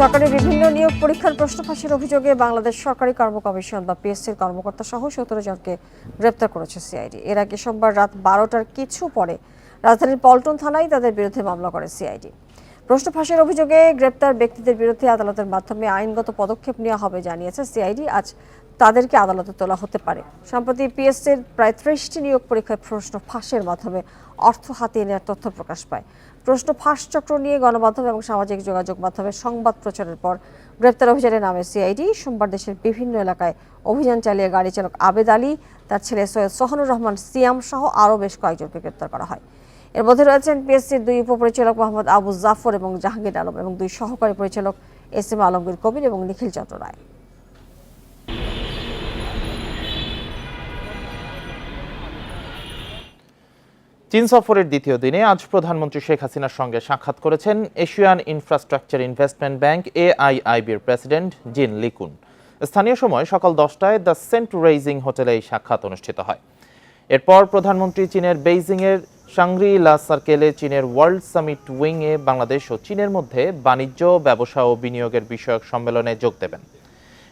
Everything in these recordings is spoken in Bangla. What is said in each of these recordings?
সরকারি বিভিন্ন নিয়োগ পরীক্ষার প্রশ্ন ফাঁসের অভিযোগে বাংলাদেশ সরকারি কর্ম কমিশন বা পিএসসির কর্মকর্তা সহ ১৭ জনকে গ্রেপ্তার করেছে সিআইডি। এর আগে সোমবার রাত ১২টার কিছু পরে রাজধানীর পল্টন থানায় তাদের বিরুদ্ধে মামলা করে সিআইডি। প্রশ্ন ফাঁসের অভিযোগে গ্রেপ্তার ব্যক্তিদের বিরুদ্ধে আদালতের মাধ্যমে আইনগত পদক্ষেপ নেওয়া হবে জানিয়েছে সিআইডি। আজ তাদেরকে আদালতে তোলা হতে পারে। সম্প্রতি পিএসসির প্রায় ৩০টি নিয়োগ পরীক্ষায় প্রশ্ন ফাঁসের মাধ্যমে অর্থ হাতিয়ে নেওয়ার তথ্য প্রকাশ পায়। প্রশ্ন ফাঁস চক্র নিয়ে গণমাধ্যম এবং সামাজিক যোগাযোগ মাধ্যমে সংবাদ প্রচারের পর গ্রেপ্তার অভিযানে নামে সিআইডি। সোমবার দেশের বিভিন্ন এলাকায় অভিযান চালিয়ে গাড়ি চালক আবেদ আলী, তার ছেলে সৈয়দ সোহানুর রহমান সিয়াম সহ আরও বেশ কয়েকজনকে গ্রেপ্তার করা হয়। এর মধ্যে রয়েছেন পিএসসির ২ উপপরিচালক মোহাম্মদ আবু জাফর এবং জাহাঙ্গীর আলম এবং ২ সহকারী পরিচালক এস.এম. আলমগীর কবির এবং নিখিল চন্দ্র রায়। চীন সফরের দ্বিতীয় দিনে আজ প্রধানমন্ত্রী শেখ হাসিনার সঙ্গে সাক্ষাৎ করেছেন এশিয়ান ইনফ্রাস্ট্রাকচার ইনভেস্টমেন্ট ব্যাংক AIIBর প্রেসিডেন্ট জিন লিকুন। স্থানীয় সময় সকাল 10টায় দ্য সেন্ট রেইজিং হোটেলে এই সাক্ষাৎ অনুষ্ঠিত হয়। এরপর প্রধানমন্ত্রী চীনের বেইজিংয়ের শাংরি-লা সার্কেলে চীনের ওয়ার্ল্ড সামিট উইংয়ে বাংলাদেশ ও চীনের মধ্যে বাণিজ্য, ব্যবসা ও বিনিয়োগের বিষয়ক সম্মেলনে যোগ দেবেন।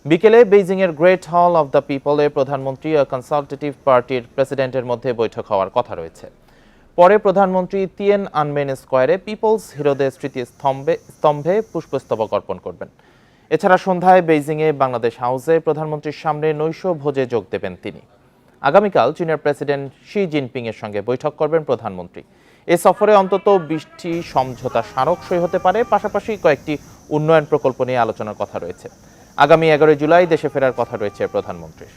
বিকেলে বেইজিংয়ের গ্রেট হল অব দ্য পিপলে প্রধানমন্ত্রী ও কনসালটেটিভ পার্টির প্রেসিডেন্টের মধ্যে বৈঠক হওয়ার কথা রয়েছে। পরে প্রধানমন্ত্রী তিয়েন আনমেন স্কোয়ারে পিপলস হিরোদের স্মৃতিস্তম্ভে পুষ্পস্তবক অর্পণ করবেন। এছাড়া সন্ধ্যায় বেইজিংয়ে বাংলাদেশ হাউসে প্রধানমন্ত্রীর সামনে নৈশ ভোজে যোগ দেবেন তিনি। আগামীকাল চীনের প্রেসিডেন্ট শি জিনপিং এর সঙ্গে বৈঠক করবেন প্রধানমন্ত্রী। এ সফরে অন্তত 20টি সমঝোতা স্মারক সই হতে পারে, পাশাপাশি কয়েকটি উন্নয়ন প্রকল্প নিয়ে আলোচনার কথা রয়েছে। আগামী 11 জুলাই দেশে ফেরার কথা রয়েছে প্রধানমন্ত্রীর।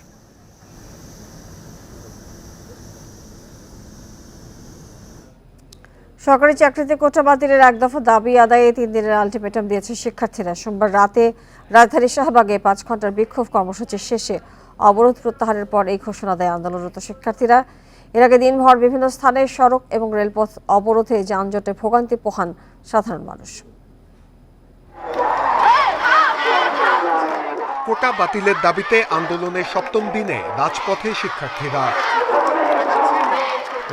সরকারি চাকরিতে কোটা বাতিলের এক দফা দাবি আদায়ে 3 দিনের আলটিমেটাম দিয়েছে শিক্ষার্থীরা। সোমবার রাতে রাজধানীর শাহবাগে 5 ঘন্টার বিক্ষোভ কর্মসূচি শেষে অবরোধ প্রত্যাহারের পর এই ঘোষণা দেয় আন্দোলনরত শিক্ষার্থীরা। এর আগে দিনভর বিভিন্ন স্থানে সড়ক এবং রেলপথ অবরোধে যানজটে ভোগান্তি পোহান সাধারণ মানুষ। কোটা বাতিলের দাবিতে আন্দোলনের 7ম দিনে রাজপথে শিক্ষার্থীরা।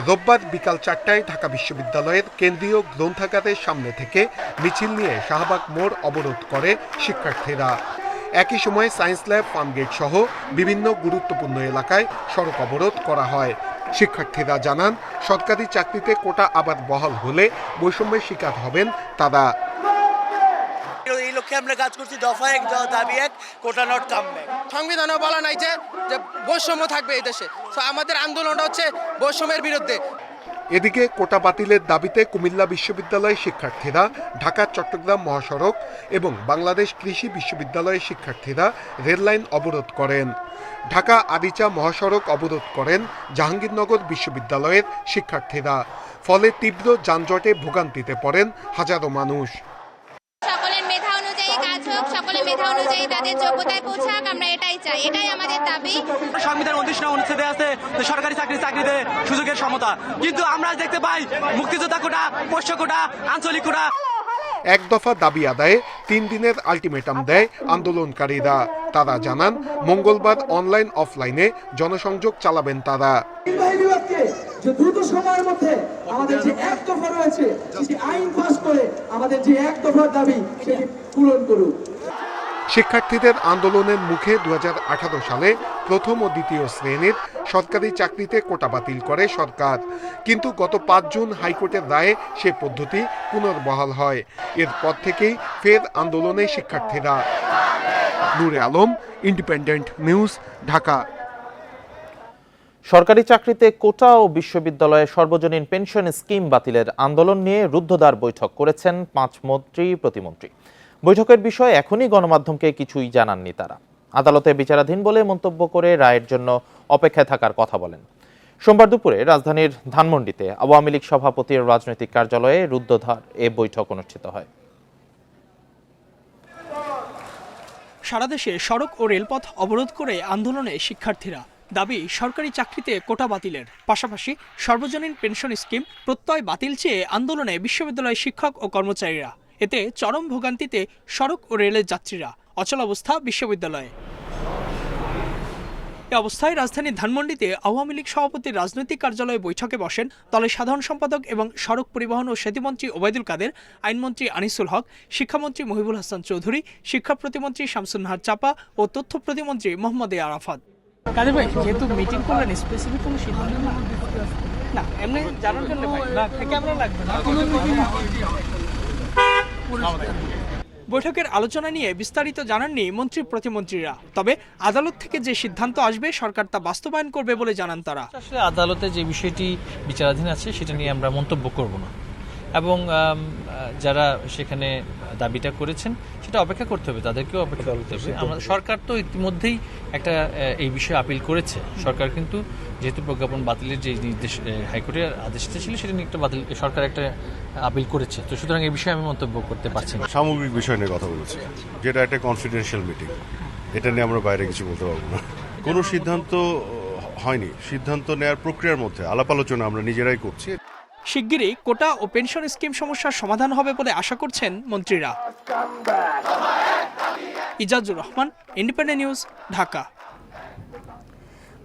রোববার বিকাল 4টায় ঢাকা বিশ্ববিদ্যালয়ের কেন্দ্রীয় গ্রন্থাগারের সামনে থেকে মিছিল নিয়ে শাহবাগ মোড় অবরোধ করে শিক্ষার্থীরা। একই সময়ে সায়েন্স ল্যাব, ফার্মগেট সহ বিভিন্ন গুরুত্বপূর্ণ এলাকায় সড়ক অবরোধ করা হয়। শিক্ষার্থীরা জানান, সরকারি চাকরিতে কোটা আবার বহাল হলে বৈষম্যের শিকার হবেন তারা। এই লক্ষ্যে আমরা কাজ করছি। দফা 1, দাবি 1, কোটা নট কাম ব্যাক। সংবিধানে বলা নাই যে বৈষম্য থাকবে এই দেশে। তো আমাদের আন্দোলনটা হচ্ছে বৈষম্যের বিরুদ্ধে। এদিকে কোটা বাতিলের দাবিতে কুমিল্লা বিশ্ববিদ্যালয়ের শিক্ষার্থীরা, ঢাকা চট্টগ্রাম মহাসড়ক এবং বাংলাদেশ কৃষি বিশ্ববিদ্যালয়ের শিক্ষার্থীরা রেললাইন অবরোধ করেন। ঢাকা আরিচা মহাসড়ক অবরোধ করেন জাহাঙ্গীরনগর বিশ্ববিদ্যালয়ের শিক্ষার্থীরা। ফলে তীব্র যানজটে ভোগান্তিতে পড়েন হাজারো মানুষ। সকলের মেধা অনুযায়ী কাজ হোক, সকলের মেধা অনুযায়ী তাদের যোগ্যতায় পৌঁছাক, আমরা এটাই চাই, এটাই আমাদের দাবি। সংবিধান 29 অনুচ্ছেদে আছে সরকারি চাকরিতে সুযোগের সমতা, কিন্তু আমরা দেখতে পাই মুক্তিযোদ্ধা কোটা, পোষ্য কোটা, আঞ্চলিক কোটা। এক দফা দাবি আদায়ে 3 দিনের আলটিমেটাম দেয় আন্দোলনকারীরা। তারা জানান, মঙ্গলবার অনলাইন অফলাইনে জনসংযোগ চালাবেন তারা। যে দ্রুত সময়ের মধ্যে আমাদের যে এক দফা রয়েছে সেটি আইন পাস করে আমাদের যে এক দফার দাবি সেটি পূরণ করুক। শিক্ষার্থীদের আন্দোলনের মুখে 2018 সালে প্রথম ও দ্বিতীয় শ্রেণীর সরকারি চাকরিতে কোটা বাতিল করে সরকার, কিন্তু গত 5 জুন হাইকোর্টের রায়ে সে পদ্ধতি পুনর্বহাল হয়। এরপর থেকেই ফের আন্দোলনে শিক্ষার্থীরা। নূরে আলম, ইন্ডিপেন্ডেন্ট নিউজ, ঢাকা। সরকারি চাকরিতে কোটা ও বিশ্ববিদ্যালয়ে সর্বজনীন পেনশন স্কিম বাতিলের আন্দোলন নিয়ে রুদ্ধদ্বার বৈঠক করেছেন 5 মন্ত্রী প্রতিমন্ত্রী। বৈঠকের বিষয়ে এখনই গণমাধ্যমকে কিছুই জানাননি তারা। আদালতে বিচারাধীন বলে মন্তব্য করে রায়ের জন্য অপেক্ষায় থাকার কথা বলেন। সোমবার দুপুরে রাজধানীর ধানমন্ডিতে আওয়ামী লীগ সভাপতির রাজনৈতিক কার্যালয়ে রুদ্ধদ্বার এ বৈঠক অনুষ্ঠিত হয়। সারা দেশে সড়ক ও রেলপথ অবরোধ করে আন্দোলনে শিক্ষার্থীরা। দাবি সরকারি চাকরিতে কোটা বাতিলের, পাশাপাশি সর্বজনীন পেনশন স্কিম প্রত্যয় বাতিল চেয়ে আন্দোলনে বিশ্ববিদ্যালয় শিক্ষক ও কর্মচারীরা। এতে চরম ভোগান্তিতে সড়ক ও রেলের যাত্রীরা। অচলাবস্থা বিশ্ববিদ্যালয়ে। এ অবস্থায় রাজধানীর ধানমন্ডিতে আওয়ামী লীগ সভাপতির রাজনৈতিক কার্যালয়ে বৈঠকে বসেন দলের সাধারণ সম্পাদক এবং সড়ক পরিবহন ও সেতুমন্ত্রী ওবায়দুল কাদের, আইনমন্ত্রী আনিসুল হক, শিক্ষামন্ত্রী মহিবুল হাসান চৌধুরী, শিক্ষা প্রতিমন্ত্রী শামসুন নাহার চাপা ও তথ্য প্রতিমন্ত্রী মোহাম্মদ এ আরাফাত। কাদের ভাই, যেহেতু মিটিং করলেন, স্পেসিফিক কোনো সিদ্ধান্ত না, এমনি জানার জন্য ভাই, না ক্যামেরা লাগবে না। বৈঠকের আলোচনা নিয়ে বিস্তারিত জানাননি মন্ত্রী প্রতিমন্ত্রীরা, তবে আদালত থেকে যে সিদ্ধান্ত আসবে সরকার তা বাস্তবায়ন করবে বলে জানান তারা। আসলে আদালতে যে বিষয়টি বিচারাধীন আছে সেটা নিয়ে আমরা মন্তব্য করব না, এবং যারা সেখানে দাবিটা করেছেন সেটা অপেক্ষা করতে হবে, তাদেরকেও অপেক্ষা করতে হবে। আমরা সরকার তো ইতিমধ্যেই একটা এই বিষয়ে আপিল করেছে। সরকার কিন্তু যেহেতু প্রজ্ঞাপন বাতিলের যে নির্দেশ হাইকোর্টের আদেশটা ছিল সেটা নিয়ে একটা বাতিল সরকার একটা আপিল করেছে, তো সুতরাং এই বিষয়ে আমি মন্তব্য করতে পারছি না। সামগ্রিক বিষয় নিয়ে কথা বলেছি, যেটা একটা কনফিডেন্সিয়াল মিটিং, এটা নিয়ে আমরা বাইরে কিছু বলতে পারবো না। কোনো সিদ্ধান্ত হয়নি, সিদ্ধান্ত নেওয়ার প্রক্রিয়ার মধ্যে আলাপ আলোচনা আমরা নিজেরাই করছি। শিগগিরই কোটা ও পেনশন স্কিম সমস্যার সমাধান হবে বলে আশা করছেন মন্ত্রীরা। Ijazur Rahman, Independent news, Dhaka.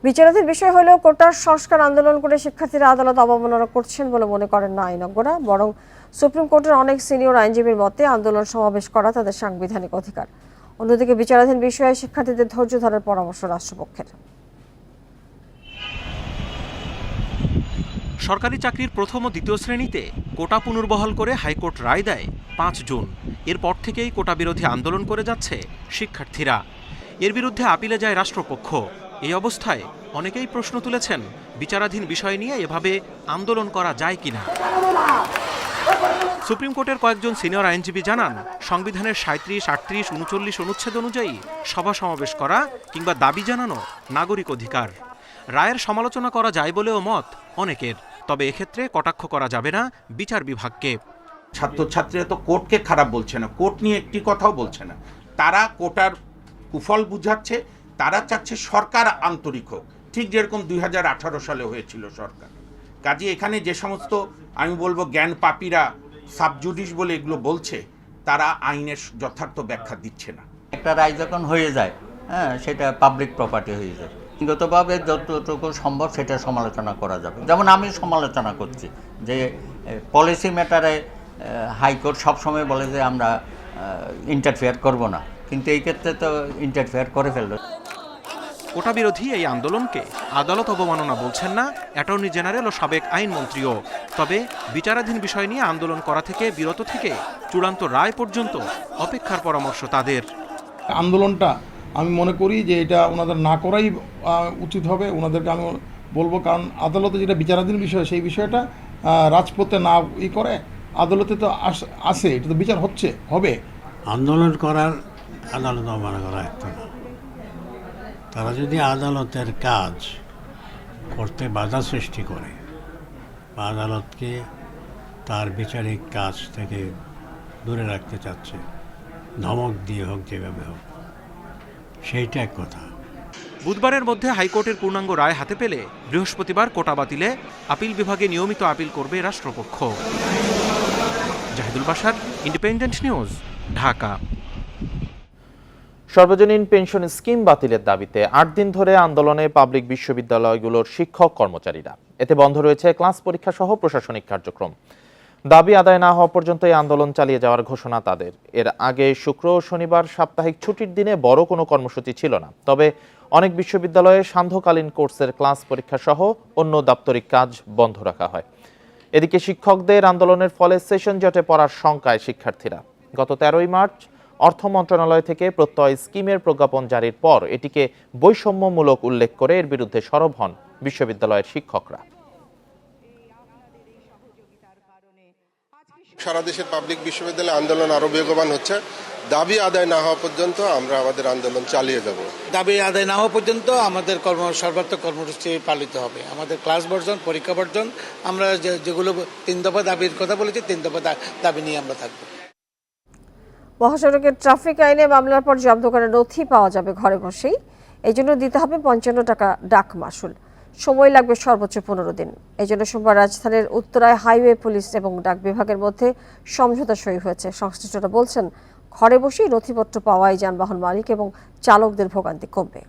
বিচারাধীন বিষয় হলেও কোটার সংস্কার আন্দোলন করে শিক্ষার্থীরা আদালত অবমাননা করছেন বলে মনে করেন না আইনজ্ঞরা, বরং সুপ্রিম কোর্টের অনেক সিনিয়র আইনজীবীর মতে আন্দোলন সমাবেশ করা তাদের সাংবিধানিক অধিকার। অন্যদিকে বিচারাধীন বিষয়ে শিক্ষার্থীদের ধৈর্য ধরার পরামর্শ রাষ্ট্রপক্ষের। সরকারি চাকরির প্রথম ও দ্বিতীয় শ্রেণীতে কোটা পুনর্বহাল করে হাইকোর্ট রায় দেয় 5 জুন। এরপর থেকেই কোটা বিরোধী আন্দোলন করে যাচ্ছে শিক্ষার্থীরা। এর বিরুদ্ধে আপিলে যায় রাষ্ট্রপক্ষ। এই অবস্থায় অনেকেই প্রশ্ন তুলেছেন, বিচারাধীন বিষয় নিয়ে এভাবে আন্দোলন করা যায় কিনা। সুপ্রিম কোর্টের কয়েকজন সিনিয়র আইনজীবী জানান, সংবিধানের 37, 38, 39 অনুচ্ছেদ অনুযায়ী সভা সমাবেশ করা কিংবা দাবি জানানো নাগরিক অধিকার। রায়ের সমালোচনা করা যায় বলেও মত অনেকের, তবে এক্ষেত্রে কটাক্ষ করা যাবে না বিচার বিভাগকে। ছাত্রছাত্রীরা তো কোর্টকে খারাপ বলছে না, কোর্ট নিয়ে একটি কথাও বলছে না, তারা কোটার কুফল বুঝাচ্ছে, তারা চাচ্ছে সরকার আন্তরিক হোক, ঠিক যেরকম 2018 সালে হয়েছিল সরকার। কাজে এখানে যে সমস্ত আমি বলবো জ্ঞান পাপীরা সাবজুডিস বলে এগুলো বলছে, তারা আইনের যথার্থ ব্যাখ্যা দিচ্ছে না। একটা রায় যখন হয়ে যায়, সেটা পাবলিক প্রপার্টি হয়ে যায়, ব্যক্তিগতভাবে যতটুকু সম্ভব সেটা সমালোচনা করা যাবে। যেমন আমি সমালোচনা করছি যে পলিসি ম্যাটারে হাইকোর্ট সবসময় বলে যে আমরা ইন্টারফেয়ার করব না, কিন্তু এই ক্ষেত্রে তো ইন্টারফেয়ার করে ফেলল। কোটা বিরোধী এই আন্দোলনকে আদালত অবমাননা বলছেন না অ্যাটর্নি জেনারেল ও সাবেক আইনমন্ত্রীও। তবে বিচারাধীন বিষয় নিয়ে আন্দোলন করা থেকে বিরত থেকে চূড়ান্ত রায় পর্যন্ত অপেক্ষার পরামর্শ তাদের। আন্দোলনটা আমি মনে করি যে এটা ওনাদের না করাই উচিত হবে, ওনাদেরকে আমি বলবো, কারণ আদালতে যেটা বিচারাধীন বিষয় সেই বিষয়টা রাজপথে না করে আদালতে তো আসে, এটা তো বিচার হবে। আন্দোলন করার আদালত অবমাননা করা একটা না, তারা যদি আদালতের কাজ করতে বাধা সৃষ্টি করে বা আদালতকে তার বিচারিক কাজ থেকে দূরে রাখতে চাচ্ছে, ধমক দিয়ে হোক, যেভাবে হোক, সেইটা এক কথা। বুধবারের মধ্যে হাইকোর্টের পূর্ণাঙ্গ রায় হাতে পেলে বৃহস্পতিবার কোটা বাতিলে আপিল বিভাগে নিয়মিত আপিল করবে রাষ্ট্রপক্ষ। Zahidul Bashar, Independent news, Dhaka. সর্বজনীন পেনশন স্কিম বাতিলের দাবিতে 8 দিন ধরে আন্দোলনে পাবলিক বিশ্ববিদ্যালয়গুলোর শিক্ষক কর্মচারীরা। এতে বন্ধ রয়েছে ক্লাস পরীক্ষা সহ প্রশাসনিক কার্যক্রম। দাবি আদায় না হওয়া পর্যন্ত এই আন্দোলন চালিয়ে যাওয়ার ঘোষণা তাদের। এর আগে শুক্র ও শনিবার সাপ্তাহিক ছুটির দিনে বড় কোনো কর্মসূচি ছিল না, তবে অনেক বিশ্ববিদ্যালয়ে সান্ধ্যকালীন কোর্সের ক্লাস পরীক্ষা সহ অন্য দাপ্তরিক কাজ বন্ধ রাখা হয়। এদিকে শিক্ষকদের আন্দোলনের ফলে সেশন জটে পড়ার শঙ্কায় শিক্ষার্থীরা। গত 13ই মার্চ অর্থ মন্ত্রণালয় থেকে প্রত্যয় স্কিমের প্রজ্ঞাপন জারির পর এটিকে বৈষম্যমূলক উল্লেখ করে এর বিরুদ্ধে সরব হন বিশ্ববিদ্যালয়ের শিক্ষকরা। সারা দেশের পাবলিক বিশ্ববিদ্যালয়ে আন্দোলন আরো বেগবান হচ্ছে। দাবি আদায় না হওয়া পর্যন্ত আমরা আমাদের আন্দোলন চালিয়ে যাব। দাবি আদায় না হওয়া পর্যন্ত আমাদের সর্বাত্মক কর্মসূচি পালিত হবে। আমাদের ক্লাস বর্জন, পরীক্ষা বর্জন, আমরা যেগুলো 3 দফা দাবির কথা বলেছি, 3 দফা দাবি নিয়ে আমরা থাকবো। মহাসড়কের ট্রাফিক আইনে মামলার পর জব্দ করা নথি পাওয়া যাবে ঘরে বসেই। এই জন্য দিতে হবে 55 টাকা ডাক মাশুল। সময় লাগবে সর্বোচ্চ 15 দিন। এই জন্য সোমবার রাজধানীর উত্তরায় হাইওয়ে পুলিশ এবং ডাক বিভাগের মধ্যে সমঝোতা সই হয়েছে। সংশ্লিষ্টরা বলছেন, ঘরে বসেই নথিপত্র পাওয়ায় যানবাহন মালিক এবং চালকদের ভোগান্তি কমবে।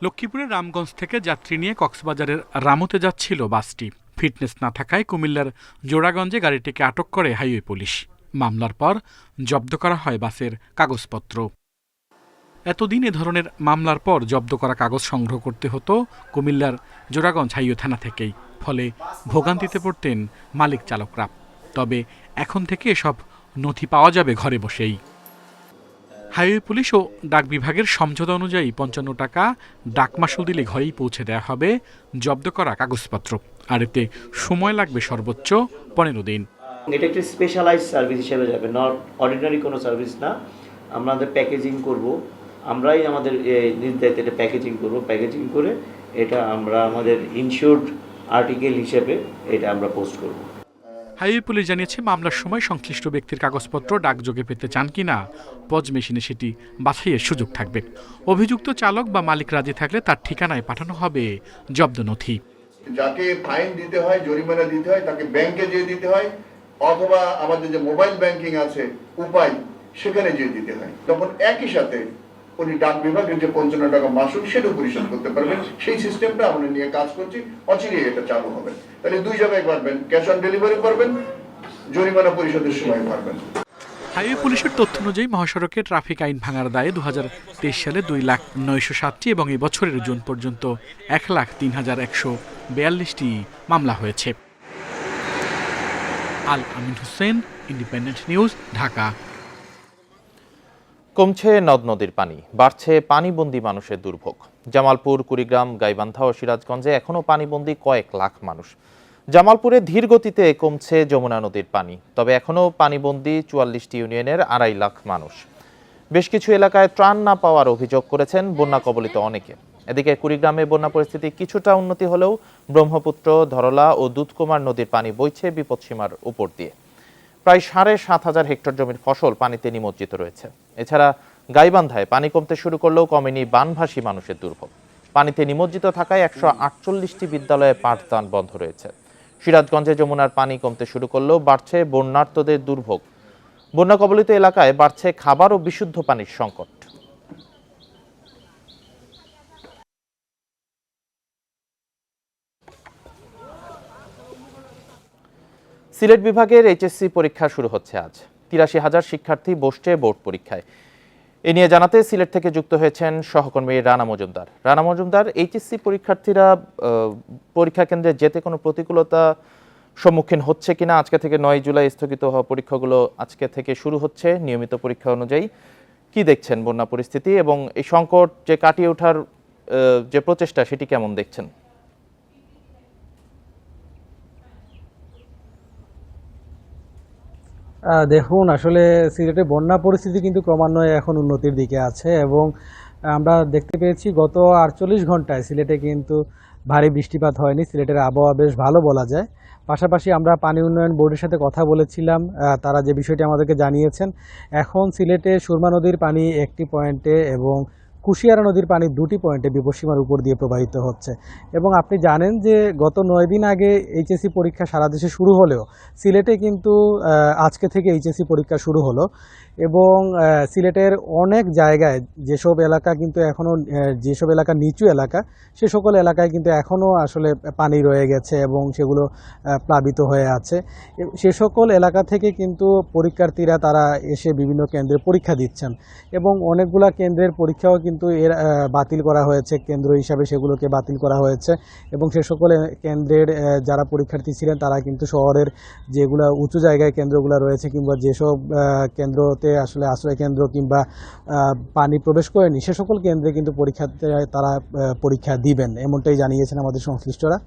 লক্ষ্মীপুরের রামগঞ্জ থেকে যাত্রী নিয়ে কক্সবাজারের রামুতে যাচ্ছিল বাসটি। ফিটনেস না থাকায় কুমিল্লার জোড়াগঞ্জে গাড়িটিকে আটক করে হাইওয়ে পুলিশ। মামলার পর জব্দ করা হয় বাসের কাগজপত্র। এতদিন এ ধরনের মামলার পর জব্দ করা কাগজ সংগ্রহ করতে হতো কুমিল্লার জোড়াগঞ্জ হাইওয়ে থানা থেকেই, ফলে ভোগান্তিতে পড়তেন মালিক চালকরা। তবে এখন থেকে এসব নথি পাওয়া যাবে ঘরে বসেই। হাইওয়ে পুলিশ ও ডাক বিভাগের সমঝোতা অনুযায়ী ৫৫ টাকা ডাক মাশুল দিলে ঘরেই পৌঁছে দেওয়া হবে জব্দ করা কাগজপত্র, আর এতে সময় লাগবে সর্বোচ্চ ১৫ দিন। এটা একটি স্পেশালাইজ সার্ভিস হিসেবে যাবে, নট অর্ডিনারি কোনো সার্ভিস না। আমাদের প্যাকেজিং করব, আমরাই আমাদের নিজ দায়িত্বে এটা প্যাকেজিং করব। প্যাকেজিং করে এটা আমরা আমাদের ইনশিওর্ড আর্টিকেল হিসেবে এটা আমরা পোস্ট করব। হাইওয়ে পুলিশ জানিয়েছে, মামলার সময় সংশ্লিষ্ট ব্যক্তির কাগজপত্র ডাকযোগে পেতে চান কিনা পজ মেশিনে সেটি বাছাইয়ের সুযোগ থাকবে। অভিযুক্ত চালক বা মালিক রাজি থাকলে তার ঠিকানায় পাঠানো হবে জব্দ নথি। যাকে ফাইন দিতে হয়, জরিমানা দিতে হয়, তাকে ব্যাংকে যেয়ে দিতে হয়, অথবা আমাদের যে মোবাইল ব্যাংকিং আছে উপায়, সেখানে যেয়ে দিতে হয়। তখন একই সাথে উনি ডাক বিভাগের যে ৫৫ টাকা মাসুল সেটাও পরিশোধ করতে পারবেন। সেই সিস্টেমটা আমরা নিয়ে কাজ করছি, অচিরেই এটা চালু হবে। তাহলে দুই জায়গায় পারবেন, ক্যাশ অন ডেলিভারি পারবেন, জরিমানা পরিশোধের সময় পারবেন। হাইওয়ে পুলিশের তথ্য অনুযায়ী মহাসড়কে ট্রাফিক আইন ভাঙার দায়ে ২০২৩ সালে ২,৯০৭টি এবং এই বছরের জুন পর্যন্ত ১,০৩,১৪২টি মামলা হয়েছে। আল আমিন হোসেন, ইন্ডিপেন্ডেন্ট নিউজ, ঢাকা। কমছে নদ নদীর পানি, বাড়ছে পানিবন্দী মানুষের দুর্ভোগ। জামালপুর, কুড়িগ্রাম, গাইবান্ধা ও সিরাজগঞ্জে এখনও পানিবন্দী কয়েক লাখ মানুষ। জামালপুরে ধীর গতিতে কমছে যমুনা নদীর পানি, তবে এখনও পানিবন্দী ৪৪টি ইউনিয়নের ২.৫ লাখ মানুষ। বেশ কিছু এলাকায় ত্রাণ না পাওয়ার অভিযোগ করেছেন বন্যা কবলিত অনেকে। এদিকে কুড়িগ্রামে বন্যা পরিস্থিতি কিছুটা উন্নতি হলেও ব্রহ্মপুত্র, ধরলা ও দুধকুমার নদীর পানি বইছে বিপদসীমার উপর দিয়ে। প্রায় ৭,৫০০ হেক্টর জমির ফসল পানিতে নিমজ্জিত রয়েছে। এছাড়া গাইবান্ধায় পানি কমতে শুরু করলেও কমেনি বানভাসী মানুষের দুর্ভোগ। পানিতে নিমজ্জিত থাকায় ১৪৮টি বিদ্যালয়ে পাঠদান বন্ধ রয়েছে। সিরাজগঞ্জে যমুনার পানি কমতে শুরু করলেও বাড়ছে বন্যার্তদের দুর্ভোগ। বন্যা কবলিত এলাকায় বাড়ছে খাবার ও বিশুদ্ধ পানির সংকট। সিলেট বিভাগের এইচএসসি পরীক্ষা শুরু হচ্ছে আজ। ৮৩,০০০ শিক্ষার্থী বসছে বোর্ড পরীক্ষায়। এ নিয়ে জানাতে সিলেট থেকে যুক্ত হয়েছেন সহকর্মী রানা মজুমদার। রানা মজুমদার, এইচএসসি পরীক্ষার্থীরা পরীক্ষা কেন্দ্রে যেতে কোনো প্রতিকূলতা সম্মুখীন হচ্ছে কিনা? আজকে থেকে ৯ জুলাই স্থগিত হওয়া পরীক্ষাগুলো আজকে থেকে শুরু হচ্ছে নিয়মিত পরীক্ষা অনুযায়ী। কি দেখছেন বন্যা পরিস্থিতি এবং এই সংকট যে কাটিয়ে ওঠার যে প্রচেষ্টা, সেটি কেমন দেখছেন? দেখুন, আসলে সিলেটে বন্যা পরিস্থিতি কিন্তু ক্রমান্বয়ে এখন উন্নতির দিকে আছে এবং আমরা দেখতে পেয়েছি গত ৪৮ ঘন্টায় সিলেটে কিন্তু ভারী বৃষ্টিপাত হয়নি। সিলেটের আবহাওয়া বেশ ভালো বলা যায়। পাশাপাশি আমরা পানি উন্নয়ন বোর্ডের সাথে কথা বলেছিলাম, তারা যে বিষয়টি আমাদেরকে জানিয়েছেন, এখন সিলেটে সুরমা নদীর পানি একটি পয়েন্টে এবং কুশিয়ারা নদীর পানি 2টি পয়েন্টে বিপদসীমার উপর দিয়ে প্রবাহিত হচ্ছে। এবং আপনি জানেন যে গত 9 দিন আগে এইচএসসি পরীক্ষা সারা দেশে শুরু হলেও সিলেটে কিন্তু আজকে থেকে এইচএসসি পরীক্ষা শুরু হলো এবং সিলেটের অনেক জায়গায় যেসব এলাকা কিন্তু এখনও যেসব এলাকা নিচু এলাকা, সে সকল এলাকায় কিন্তু এখনও আসলে পানি রয়ে গেছে এবং সেগুলো প্লাবিত হয়ে আছে। সে সকল এলাকা থেকে কিন্তু পরীক্ষার্থীরা তারা এসে বিভিন্ন কেন্দ্রে পরীক্ষা দিচ্ছেন এবং অনেকগুলা কেন্দ্রের পরীক্ষাও কিন্তু বাতিল করা হয়েছে, কেন্দ্র হিসাবে সেগুলোকে বাতিল করা হয়েছে এবং সে সকল কেন্দ্রের যারা পরীক্ষার্থী ছিলেন তারা কিন্তু শহরের যেগুলো উঁচু জায়গায় কেন্দ্রগুলো রয়েছে কিংবা যেসব কেন্দ্রতে আসলে আশ্রয় কেন্দ্র কিংবা পানি প্রবেশ করেনি, সে সকল কেন্দ্রে কিন্তু পরীক্ষার্থীরা তারা পরীক্ষা দিবেন, এমনটাই জানিয়েছেন আমাদের সংশ্লিষ্টরা।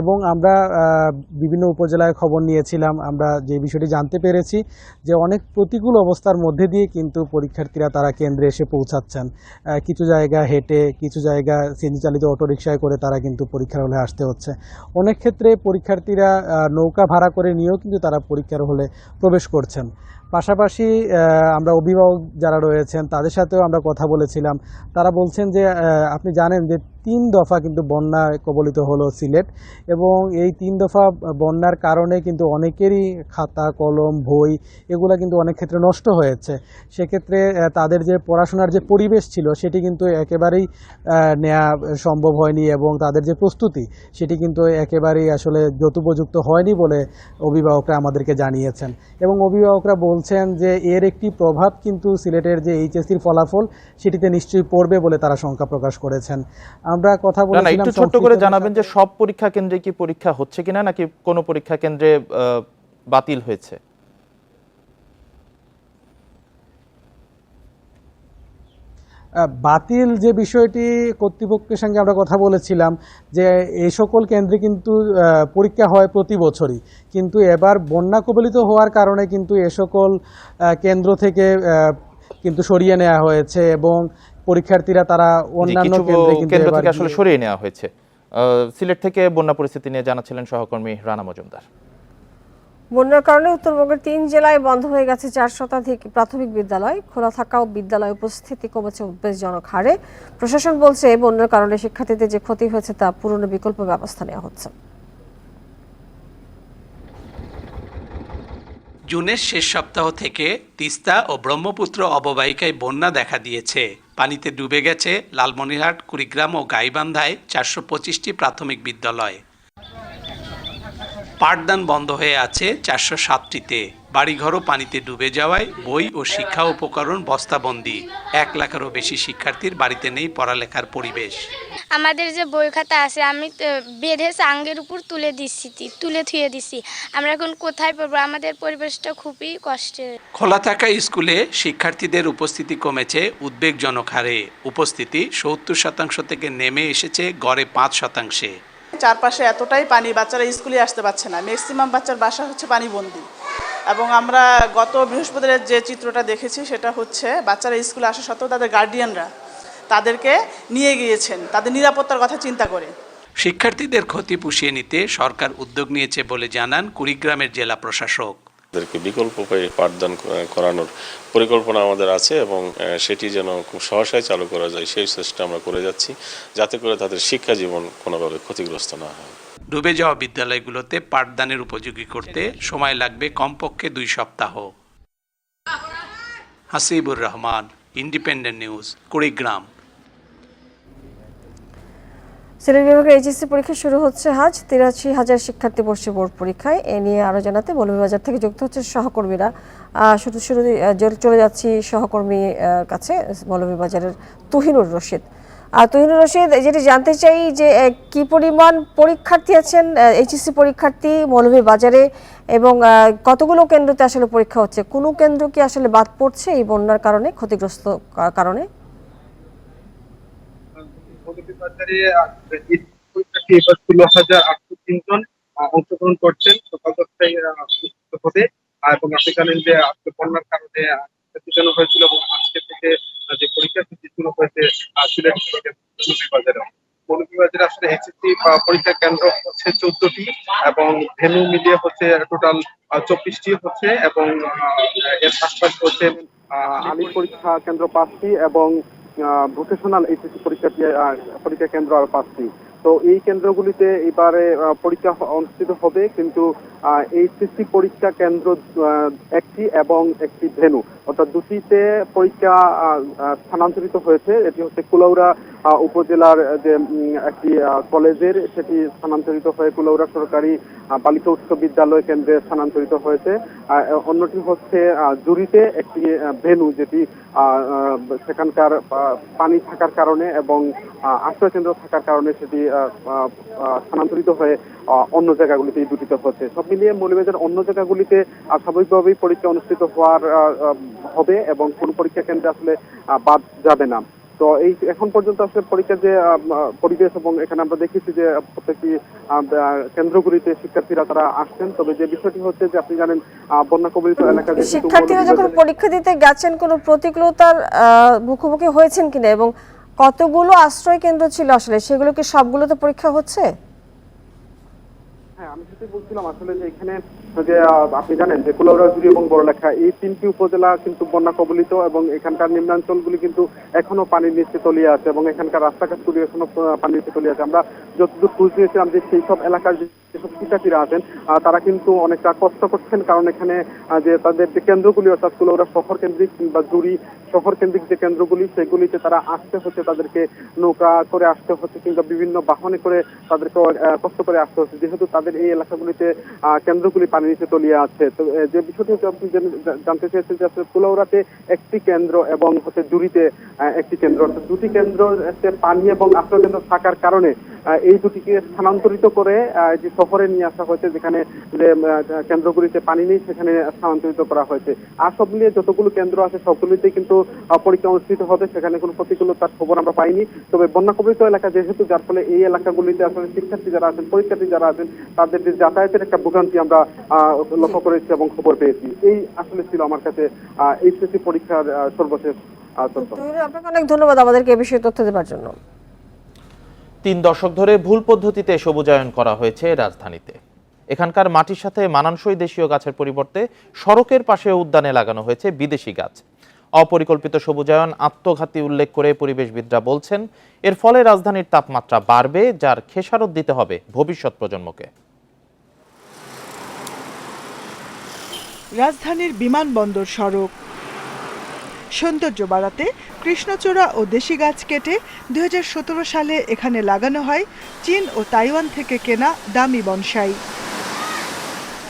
এবং আমরা বিভিন্ন উপজেলায় খবর নিয়েছিলাম, আমরা যে বিষয়টি জানতে পেরেছি যে অনেক প্রতিকূল অবস্থার মধ্যে দিয়ে কিন্তু পরীক্ষার্থীরা তারা কেন্দ্রে এসে পৌঁছাচ্ছেন। কিছু জায়গা হেঁটে, কিছু জায়গা সিএনজি চালিত অটোরিকশায় করে তারা কিন্তু পরীক্ষার হলে আসতে হচ্ছে। অনেক ক্ষেত্রে পরীক্ষার্থীরা নৌকা ভাড়া করে নিয়েও কিন্তু তারা পরীক্ষার হলে প্রবেশ করছেন। পাশাপাশি আমরা অভিভাবক যারা রয়েছেন তাদের সাথেও আমরা কথা বলেছিলাম। তারা বলছেন যে আপনি জানেন যে 3 দফা কিন্তু বন্যায় কবলিত হলো সিলেট, এবং এই 3 দফা বন্যার কারণে কিন্তু অনেকেরই খাতা কলম বই এগুলো কিন্তু অনেক ক্ষেত্রে নষ্ট হয়েছে। সেক্ষেত্রে তাদের যে পড়াশোনার যে পরিবেশ ছিল সেটি কিন্তু একেবারেই নেওয়া সম্ভব হয়নি, এবং তাদের যে প্রস্তুতি সেটি কিন্তু একেবারেই আসলে যথোপযুক্ত হয়নি বলে অভিভাবকরা আমাদেরকে জানিয়েছেন। এবং অভিভাবকরা বলছেন যে এর একটি প্রভাব কিন্তু সিলেটের যে এইচএসসির ফলাফল সেটিতে নিশ্চয়ই পড়বে বলে তারা শঙ্কা প্রকাশ করেছেন। আমরা কথা বলেছিলাম, একটু ছোট্ট করে জানাবেন যে সব পরীক্ষা কেন্দ্রে কি পরীক্ষা হচ্ছে কিনা, নাকি কোনো পরীক্ষা কেন্দ্রে বাতিল হয়েছে? বাতিল যে বিষয়টি কর্তৃপক্ষের সঙ্গে আমরা কথা বলেছিলাম যে এই সকল কেন্দ্রে কিন্তু পরীক্ষা হয় প্রতি বছরই, কিন্তু এবার বন্যা কবলিত হওয়ার কারণে কিন্তু এ সকল কেন্দ্র থেকে কিন্তু সরিয়ে নেওয়া হয়েছে, এবং পরীক্ষার্থীরা তারা অন্যান্য কেন্দ্র থেকে আসলে সরিয়ে নেওয়া হয়েছে। সিলেট থেকে বন্যা পরিস্থিতি নিয়ে জানাচ্ছিলেন সহকর্মী রানা মজুমদার। বন্যার কারণে উত্তরবঙ্গের 3 জেলায় বন্ধ হয়ে গেছে 4 শতাধিক প্রাথমিক বিদ্যালয়। খোলা থাকাও বিদ্যালয় উপস্থিতি কমেছে উদ্বেগজনক হারে। প্রশাসন বলছে বন্যার কারণে শিক্ষার্থীদের যে ক্ষতি হয়েছে তা পূরণের বিকল্প ব্যবস্থা নেওয়া হচ্ছে। জুনের শেষ সপ্তাহ থেকে তিস্তা ও ব্রহ্মপুত্র অববাহিকায় বন্যা দেখা দিয়েছে। পানিতে ডুবে গেছে লালমনিরহাট, কুড়িগ্রাম ও গাইবান্ধায় 425টি প্রাথমিক বিদ্যালয়। পাঠদান বন্ধ হয়ে আছে 407টিতে। বাড়িঘরও পানিতে ডুবে যাওয়ায় বই ও শিক্ষা উপকরণ বস্তাবন্দি। 1 লাখেরও বেশি শিক্ষার্থীর বাড়িতে নেই পড়ালেখার পরিবেশ। আমাদের যে বই খাতা আছে আমি বেঁধে সাঙ্গের উপর তুলে থুয়ে দিছি। আমরা এখন কোথায় পড়বো? আমাদের পরিবেশটা খুবই কষ্টের। খোলা থাকা স্কুলে শিক্ষার্থীদের উপস্থিতি কমেছে উদ্বেগজনক হারে। উপস্থিতি 70% থেকে নেমে এসেছে গড়ে 5%। চারপাশে এতটাই পানি, বাচ্চারা স্কুলে আসতে পারছে না। ম্যাক্সিমাম বাচ্চার বাসা হচ্ছে পানিবন্দী, এবং আমরা গত বৃহস্পতিবার যে চিত্রটা দেখেছি সেটা হচ্ছে বাচ্চারা স্কুলে আসা সত্ত্বেও তাদের গার্ডিয়ানরা তাদেরকে নিয়ে গিয়েছেন তাদের নিরাপত্তার কথা চিন্তা করে। শিক্ষার্থীদের ক্ষতি পুষিয়ে নিতে সরকার উদ্যোগ নিয়েছে বলে জানান কুড়িগ্রামের জেলা প্রশাসক। তাদেরকে বিকল্প উপায়ে পাঠদান করানোর পরিকল্পনা আমাদের আছে, এবং সেটি যেন খুব সহসায় চালু করা যায় সেই চেষ্টা আমরা করে যাচ্ছি, যাতে করে তাদের শিক্ষা জীবন কোনোভাবে ক্ষতিগ্রস্ত না হয়। ডুবে যাওয়া বিদ্যালয়গুলোতে পাঠদানের উপযোগী করতে সময় লাগবে কমপক্ষে 2 সপ্তাহ। Hasibur Rahman, Independent News, Kurigram. সিলেট বিভাগের এইচএসসি পরীক্ষা শুরু হচ্ছে আজ। 83,000 শিক্ষার্থী বসছে বোর্ড পরীক্ষায়। এ নিয়ে আরো জানাতে মৌলভীবাজার থেকে যুক্ত হচ্ছে সহকর্মীরা। শুধু চলে যাচ্ছি সহকর্মী কাছে, মৌলভীবাজারের তুহিনুর রশিদ। তুহিনুর রশিদ, যেটি জানতে চাই যে কি পরিমাণ পরীক্ষার্থী আছেন, এইচএসসি পরীক্ষার্থী মৌলভীবাজারে, এবং কতগুলো কেন্দ্রতে আসলে পরীক্ষা হচ্ছে? কোনো কেন্দ্র কি আসলে বাদ পড়ছে এই বন্যার কারণে, ক্ষতিগ্রস্ত কারণে? মৌলভীবাজারে পরীক্ষার্থী এবার 16,803 জন অংশগ্রহণ করছেন। সকাল 10টায় হবে, এবং আপনি জানেন যে আজকে বন্যার কারণে ছিটানো হয়েছিল, এবং আজকে থেকে যে পরীক্ষা শুরু হয়েছে সিলেট মৌলভীবাজারে। মৌলভীবাজারে আসলে এইচএসসি পরীক্ষা কেন্দ্র হচ্ছে 14টি, এবং ভেন্যু মিলিয়ে হচ্ছে টোটাল 24টি হচ্ছে, এবং এর পাশাপাশি হচ্ছে আলিম পরীক্ষা কেন্দ্র 5টি, এবং ভোকেশনাল এইচএসসি পরীক্ষা কেন্দ্র আর 5টি। তো এই কেন্দ্রগুলিতে এবারে পরীক্ষা অনুষ্ঠিত হবে, কিন্তু এইচএসসি পরীক্ষা কেন্দ্র 1টি এবং 1টি ভেন্যু, অর্থাৎ 2টিতে পরীক্ষা স্থানান্তরিত হয়েছে। এটি হচ্ছে কুলাউড়া উপজেলার যে একটি কলেজের, সেটি স্থানান্তরিত হয়ে কুলাউড়া সরকারি বালিকা উচ্চ বিদ্যালয় কেন্দ্রে স্থানান্তরিত হয়েছে। অন্যটি হচ্ছে জুরিতে একটি ভেন্যু, যেটি সেখানকার পানি থাকার কারণে এবং আশ্রয় কেন্দ্র থাকার কারণে সেটি স্থানান্তরিত হয়ে অন্য জায়গাগুলিতে এই দুটিতে হচ্ছে। সব মিলিয়ে মৌলভীবাজার অন্য জায়গাগুলিতে স্বাভাবিকভাবেই পরীক্ষা অনুষ্ঠিত হবে, এবং কোন পরীক্ষা কেন্দ্রে আসলে বাদ যাবে না। তো এই এখন পর্যন্ত আসলে পরীক্ষার যে পরিবেশ, এবং এখানে আমরা দেখেছি যে প্রত্যেকটি কেন্দ্রগুলিতে শিক্ষার্থীরা তারা আসছেন। তবে যে বিষয়টি হচ্ছে যে আপনি জানেন বন্যা কবলিত এলাকাতে শিক্ষার্থীরা যখন পরীক্ষা দিতে গেছেন কোনো প্রতিকূলতার মুখোমুখি হয়েছেন কিনা, এবং কতগুলো আশ্রয় কেন্দ্র ছিল আসলে, সেগুলো কি সবগুলোতে পরীক্ষা হচ্ছে? হ্যাঁ, আমি সেটাই বলছিলাম আসলে যে এখানে যে আপনি জানেন যে কুলাউড়াজুড়ি এবং বড়লেখা এই তিনটি উপজেলা কিন্তু বন্যা কবলিত এবং এখানকার নিম্নাঞ্চলগুলি কিন্তু এখনো পানির নিচে তলিয়ে আছে এবং এখানকার রাস্তাঘাটগুলি এখনো পানির নিচে তলিয়ে আছে। আমরা যতদূর খোঁজ নিয়েছিলাম যে সেই সব এলাকার যেসব শিক্ষার্থীরা আছেন তারা কিন্তু অনেকটা কষ্ট করছেন, কারণ এখানে যে তাদের যে কেন্দ্রগুলি অর্থাৎ কুলাউড়া শহর কেন্দ্রিক কিংবা জুড়ি শহর কেন্দ্রিক যে কেন্দ্রগুলি সেগুলিতে তারা আসতে হচ্ছে, তাদেরকে নৌকা করে আসতে হচ্ছে কিংবা বিভিন্ন বাহনে করে তাদেরকে কষ্ট করে আসতে হচ্ছে, যেহেতু তাদের এই এলাকাগুলিতে কেন্দ্রগুলি পানির নিচে তলিয়ে আছে। তো যে বিষয়টি আপনি জানতে চেয়েছেন যে আসলে কুলাউড়াতে একটি কেন্দ্র এবং হচ্ছে জুড়িতে একটি কেন্দ্র, অর্থাৎ দুটি কেন্দ্রে পানি এবং আশ্রয় কেন্দ্র থাকার কারণে এই দুটিকে স্থানান্তরিত করে যে শহরে নিয়ে আসা হয়েছে, যেখানে যে কেন্দ্রগুলিতে পানি নেই সেখানে স্থানান্তরিত করা হয়েছে। আর সব মিলিয়ে যতগুলো কেন্দ্র আছে সবগুলিতেই কিন্তু পরীক্ষা অনুষ্ঠিত হবে, সেখানে কোনো প্রতিকূলতার খবর আমরা পাইনি। তবে বন্যা কবলিত এলাকা যেহেতু, যার ফলে এই এলাকাগুলিতে আসলে শিক্ষার্থী যারা আছেন, পরীক্ষার্থী যারা আছেন, তাদের যে যাতায়াতের একটা ভোগান্তি আমরা লক্ষ্য করেছি এবং খবর পেয়েছি। এই আসলে ছিল আমার কাছে এইচএসসি পরীক্ষার সর্বশেষ তথ্য। আপনাকে অনেক ধন্যবাদ আমাদেরকে এই বিষয়ে তথ্য দেওয়ার জন্য। 3 দশক ধরে ভুল পদ্ধতিতে সবুজায়ন করা হয়েছে রাজধানীতে। এখানকার মাটির সাথে মানানসই দেশীয় গাছের পরিবর্তে সড়কের পাশে উদ্যানে লাগানো হয়েছে বিদেশি গাছ। অপরিকল্পিত সবুজায়ন আত্মঘাতী উল্লেখ করে পরিবেশবিদরা বলছেন, এর ফলে রাজধানীর তাপমাত্রা বাড়বে, যার খেসারত দিতে হবে ভবিষ্যৎ প্রজন্মকে। রাজধানীর বিমানবন্দর সড়ক সৌন্দর্য বাড়াতে কৃষ্ণচূড়া ও দেশি গাছ কেটে 2017 সালে এখানে লাগানো হয় চীন ও তাইওয়ান থেকে কেনা দামি বনসাই।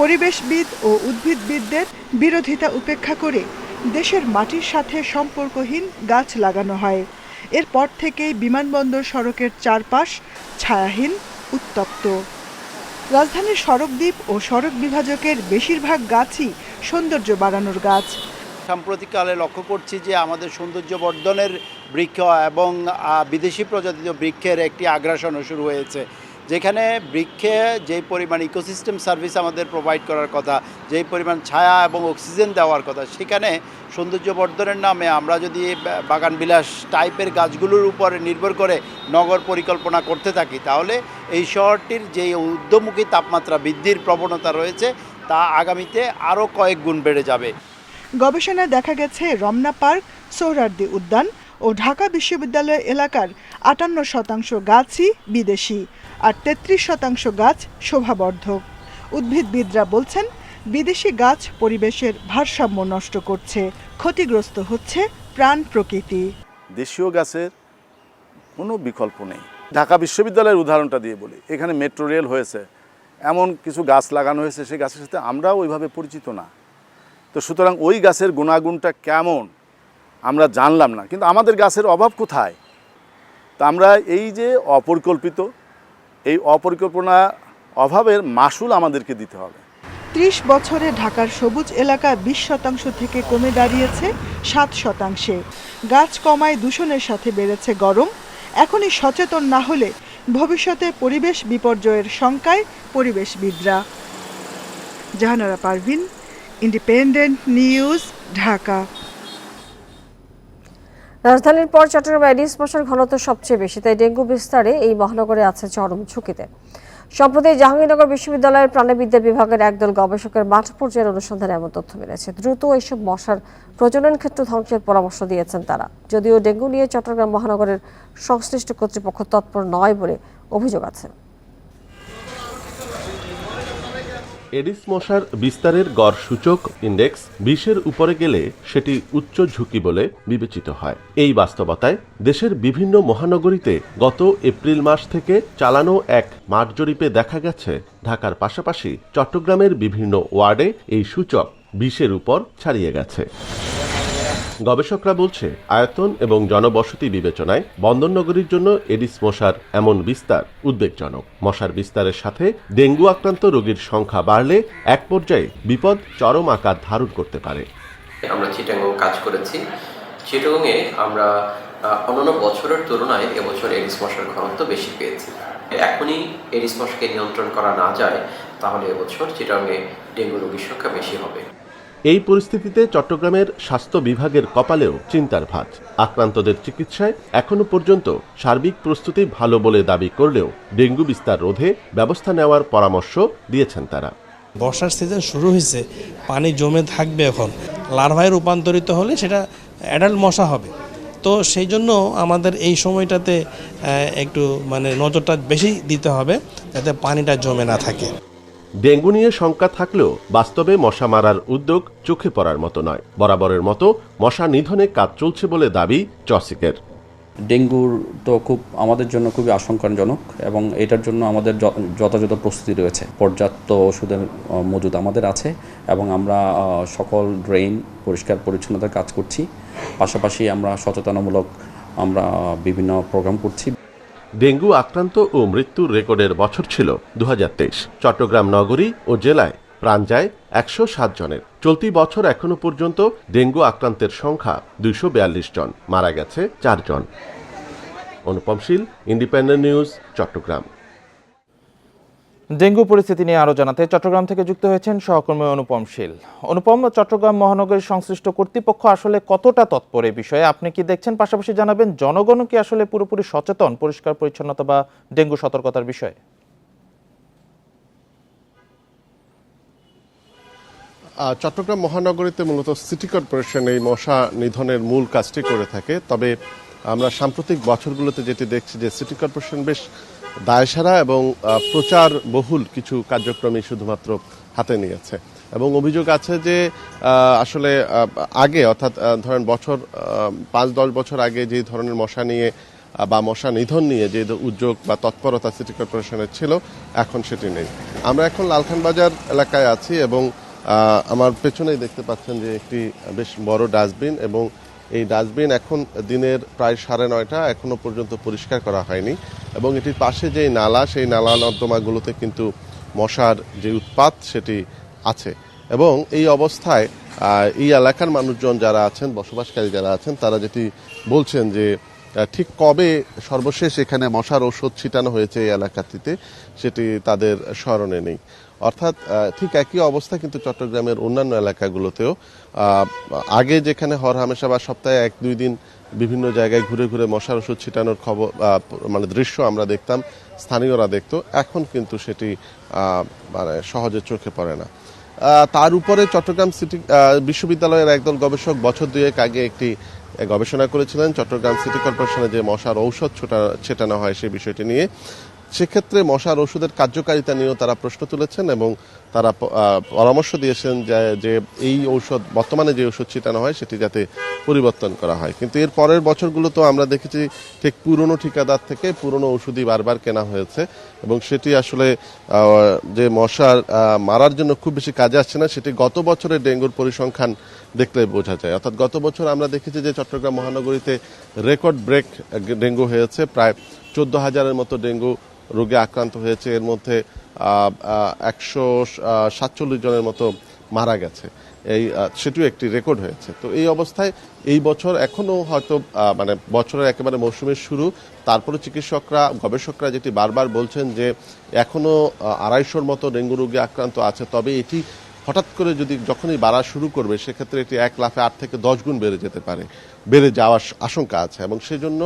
পরিবেশবিদ ও উদ্ভিদবিদদের বিরোধিতা উপেক্ষা করে দেশের মাটির সাথে সম্পর্কহীন গাছ লাগানো হয়। এরপর থেকেই বিমানবন্দর সড়কের চারপাশ ছায়াহীন, উত্তপ্ত। রাজধানীর সড়ক দ্বীপ ও সড়ক বিভাজকের বেশিরভাগ গাছই সৌন্দর্য বাড়ানোর গাছ। সাম্প্রতিককালে লক্ষ্য করছি যে আমাদের সৌন্দর্য বর্ধনের বৃক্ষ এবং বিদেশি প্রজাতির বৃক্ষের একটি আগ্রাসনও শুরু হয়েছে, যেখানে বৃক্ষে যেই পরিমাণ ইকোসিস্টেম সার্ভিস আমাদের প্রোভাইড করার কথা, যেই পরিমাণ ছায়া এবং অক্সিজেন দেওয়ার কথা, সেখানে সৌন্দর্য বর্ধনের নামে আমরা যদি বাগান বিলাস টাইপের গাছগুলোর উপরে নির্ভর করে নগর পরিকল্পনা করতে থাকি, তাহলে এই শহরটির যে ঊর্ধ্বমুখী তাপমাত্রা বৃদ্ধির প্রবণতা রয়েছে তা আগামীতে আরও কয়েক গুণ বেড়ে যাবে। গবেষণায় দেখা গেছে রমনা পার্ক, সোহরাওয়ার্দী উদ্যান ও ঢাকা বিশ্ববিদ্যালয় এলাকার 58% গাছই বিদেশি আর 33% গাছ শোভাবর্ধক। উদ্ভিদবিদরা বলছেন, বিদেশি গাছ পরিবেশের ভারসাম্য নষ্ট করছে, ক্ষতিগ্রস্ত হচ্ছে প্রাণ প্রকৃতি। দেশীয় গাছের কোনো বিকল্প নেই। ঢাকা বিশ্ববিদ্যালয়ের উদাহরণটা দিয়ে বলি, এখানে মেট্রো রেল হয়েছে, এমন কিছু গাছ লাগানো হয়েছে, সেই গাছের সাথে আমরাও ওইভাবে পরিচিত না। তো সুতরাং ওই গাছের গুণাগুণটা কেমন আমরা জানলাম না, কিন্তু আমাদের গাছের অভাব কোথায়? তা আমরা এই যে অপরিকল্পিত, এই অপরিকল্পনা অভাবের মাসুল আমাদেরকে দিতে হবে। 30 বছরে ঢাকার সবুজ এলাকা 20% থেকে কমে দাঁড়িয়েছে 7%। গাছ কমায় দূষণের সাথে বেড়েছে গরম। এখনই সচেতন না হলে ভবিষ্যতে পরিবেশ বিপর্যয়ের শঙ্কায় পরিবেশবিদরা। Jahanara Parvin, Independent news, Dhaka. রাজধানীর পর চট্টগ্রামে এডিস মশার ঘনত্ব সবচেয়ে বেশি, তাই ডেঙ্গু বিস্তারে এই মহানগরে আছে চরম ঝুঁকিতে। সম্প্রতি জাহাঙ্গীরনগর বিশ্ববিদ্যালয়ের প্রাণিবিদ্যা বিভাগের একদল গবেষকের মাঠ পর্যায়ের অনুসন্ধানে এমন তথ্য মিলেছে। দ্রুত এইসব মশার প্রজনন ক্ষেত্র ধ্বংসের পরামর্শ দিয়েছেন তারা। যদিও ডেঙ্গু নিয়ে চট্টগ্রাম মহানগরের সংশ্লিষ্ট কর্তৃপক্ষ তৎপর নয় বলে অভিযোগ আছে। এডিস মশার বিস্তারের গড় সূচক ইন্ডেক্স 20-এর উপরে গেলে সেটি উচ্চ ঝুঁকি বলে বিবেচিত হয়। এই বাস্তবতায় দেশের বিভিন্ন মহানগরীতে গত এপ্রিল মাস থেকে চালানো এক মাঠ জরিপে দেখা গেছে, ঢাকার পাশাপাশি চট্টগ্রামের বিভিন্ন ওয়ার্ডে এই সূচক 20-এর উপর ছাড়িয়ে গেছে। গবেষকরা বলছে, আয়তন এবং জনবসতি বিবেচনায় বন্দরনগরীর জন্য এডিস মশার এমন বিস্তার উদ্বেগজনক। মশার বিস্তারের সাথে ডেঙ্গু আক্রান্ত রোগীর সংখ্যা বাড়লে এক পর্যায়ে বিপদ চরম আকার ধারণ করতে পারে। আমরা চিটাগং কাজ করেছি। চিটাগংয়ে আমরা অন্যান্য বছরের তুলনায় এবছর এডিস মশার ঘনত্ব বেশি পেয়েছি। এখনই এডিস মশাকে নিয়ন্ত্রণ করা না যায়, তাহলে এবছর চিটাগংয়ে ডেঙ্গু রোগীর সংখ্যা বেশি হবে। এই পরিস্থিতিতে চট্টগ্রামের স্বাস্থ্য বিভাগের কপালেও চিন্তার ভাঁজ। আক্রান্তদের চিকিৎসায় এখনো পর্যন্ত সার্বিক প্রস্তুতি ভালো বলে দাবি করলেও ডেঙ্গু বিস্তার রোধে ব্যবস্থা নেওয়ার পরামর্শ দিয়েছেন তারা। বর্ষার সিজন শুরু হয়েছে, পানি জমে থাকবে, এখন লার্ভায় রূপান্তরিত হলে সেটা অ্যাডাল্ট মশা হবে। তো সেই জন্য আমাদের এই সময়টাতে একটু নজরটা বেশি দিতে হবে যাতে পানিটা জমে না থাকে। ডেঙ্গু নিয়ে শঙ্কা থাকলেও বাস্তবে মশা মারার উদ্যোগ চোখে পড়ার মতো নয়। বরাবরের মতো মশা নিধনে কাজ চলছে বলে দাবি চসিকের। ডেঙ্গুর তো আমাদের জন্য খুবই আশঙ্কাজনক এবং এটার জন্য আমাদের যথাযথ প্রস্তুতি রয়েছে। পর্যাপ্ত ওষুধের মজুদ আমাদের আছে এবং আমরা সকল ড্রেন পরিষ্কার পরিচ্ছন্নতার কাজ করছি। পাশাপাশি আমরা সচেতনামূলক বিভিন্ন প্রোগ্রাম করছি। ডেঙ্গু আক্রান্ত ও মৃত্যুর রেকর্ডের বছর ছিল 2023। চট্টগ্রাম নগরী ও জেলায় প্রাণ যায় 107 জনের। চলতি বছর এখনো পর্যন্ত ডেঙ্গু আক্রান্তের সংখ্যা 242 জন, মারা গেছে 4 জন। অনুপম শীল, ইন্ডিপেন্ডেন্ট নিউজ, চট্টগ্রাম। ডেঙ্গু পরিস্থিতি নিয়ে আরো জানাতে চট্টগ্রাম থেকে যুক্ত হয়েছেন সহকর্মী অনুপম শীল। অনুপম, চট্টগ্রাম মহানগরীর সংশ্লিষ্ট কর্তৃপক্ষ আসলে কতটা তৎপর এই বিষয়ে আপনি কি দেখছেন? পাশাপাশি জানাবেন জনগণ কি আসলে পুরোপুরি সচেতন পরিষ্কার পরিচ্ছন্নতা বা ডেঙ্গু সতর্কতার বিষয়ে? চট্টগ্রাম মহানগরীতে মূলত সিটি কর্পোরেশন এই মশা নিধনের মূল কাজটি করে থাকে। তবে আমরা সাম্প্রতিক বছরগুলোতে যেটি দেখছি যে সিটি কর্পোরেশন বেশ দায়সারা এবং প্রচার বহুল কিছু কার্যক্রমই শুধুমাত্র হাতে নিয়েছে এবং অভিযোগ আছে যে আসলে আগে অর্থাৎ ধরেন 5-10 বছর আগে যে ধরনের মশা নিয়ে বা মশা নিধন নিয়ে যে উদ্যোগ বা তৎপরতা সিটি কর্পোরেশনের ছিল, এখন সেটি নেই। আমরা এখন লালখান বাজার এলাকায় আছি এবং আমার পেছনেই দেখতে পাচ্ছেন যে একটি বেশ বড় ডাস্টবিন এবং এই ডাস্টবিন এখন দিনের প্রায় 9:30 এখনো পর্যন্ত পরিষ্কার করা হয়নি এবং এটির পাশে যে নালা, সেই নালা নর্দমাগুলোতে কিন্তু মশার যে উৎপাত সেটি আছে এবং এই অবস্থায় এই এলাকার মানুষজন যারা আছেন, বসবাসকারী যারা আছেন, তারা যেটি বলছেন যে ঠিক কবে সর্বশেষ এখানে মশার ঔষধ ছিটানো হয়েছে এই এলাকাটিতে সেটি তাদের স্মরণে নেই। অর্থাৎ ঠিক একই অবস্থা কিন্তু চট্টগ্রামের অন্যান্য এলাকাগুলোতেও। আগে যেখানে হরহামেশা বা সপ্তাহে 1-2 দিন বিভিন্ন জায়গায় ঘুরে ঘুরে মশার ওষুধ ছিটানোর খবর দৃশ্য আমরা দেখতাম, স্থানীয়রা দেখত, এখন কিন্তু সেটি সহজে চোখে পড়ে না। তার উপরে চট্টগ্রাম সিটি বিশ্ববিদ্যালয়ের একদল গবেষক বছর 2 আগে একটি গবেষণা করেছিলেন চট্টগ্রাম সিটি কর্পোরেশনে যে মশার ঔষধ ছেটানো হয় সেই বিষয়টি নিয়ে। সেক্ষেত্রে মশার ওষুধের কার্যকারিতা নিয়েও তারা প্রশ্ন তুলেছেন এবং তারা পরামর্শ দিয়েছেন যে এই ঔষধ, বর্তমানে যে ওষুধ ছিটানো হয় সেটি যাতে পরিবর্তন করা হয়। কিন্তু এর পরের বছরগুলোতেও আমরা দেখেছি ঠিক পুরনো ঠিকাদার থেকে পুরনো ওষুধই বারবার কেনা হয়েছে এবং সেটি আসলে যে মশার মারার জন্য খুব বেশি কাজে আসছে না, সেটি গত বছরের ডেঙ্গুর পরিসংখ্যান দেখলে বোঝা যায়। অর্থাৎ গত বছর আমরা দেখেছি যে চট্টগ্রাম মহানগরীতে রেকর্ড ব্রেক ডেঙ্গু হয়েছে, প্রায় 14,000-এর মতো ডেঙ্গু রোগে আক্রান্ত হয়েছে। এর মধ্যে 147 জনের মতো মারা গেছে, সেটিও একটি রেকর্ড হয়েছে। তো এই অবস্থায় এই বছর এখনো হয়তো বছরের একেবারে মৌসুমের শুরু, তারপরে চিকিৎসকরা, গবেষকরা যেটি বারবার বলছেন যে এখনো 250-র মতো ডেঙ্গু রোগে আক্রান্ত আছে। তবে এটি হঠাৎ করে যখনই বাড়া শুরু করবে সেক্ষেত্রে এটি 1 লাফে 8 থেকে 10 গুণ বেড়ে যাওয়ার আশঙ্কা আছে এবং সেজন্য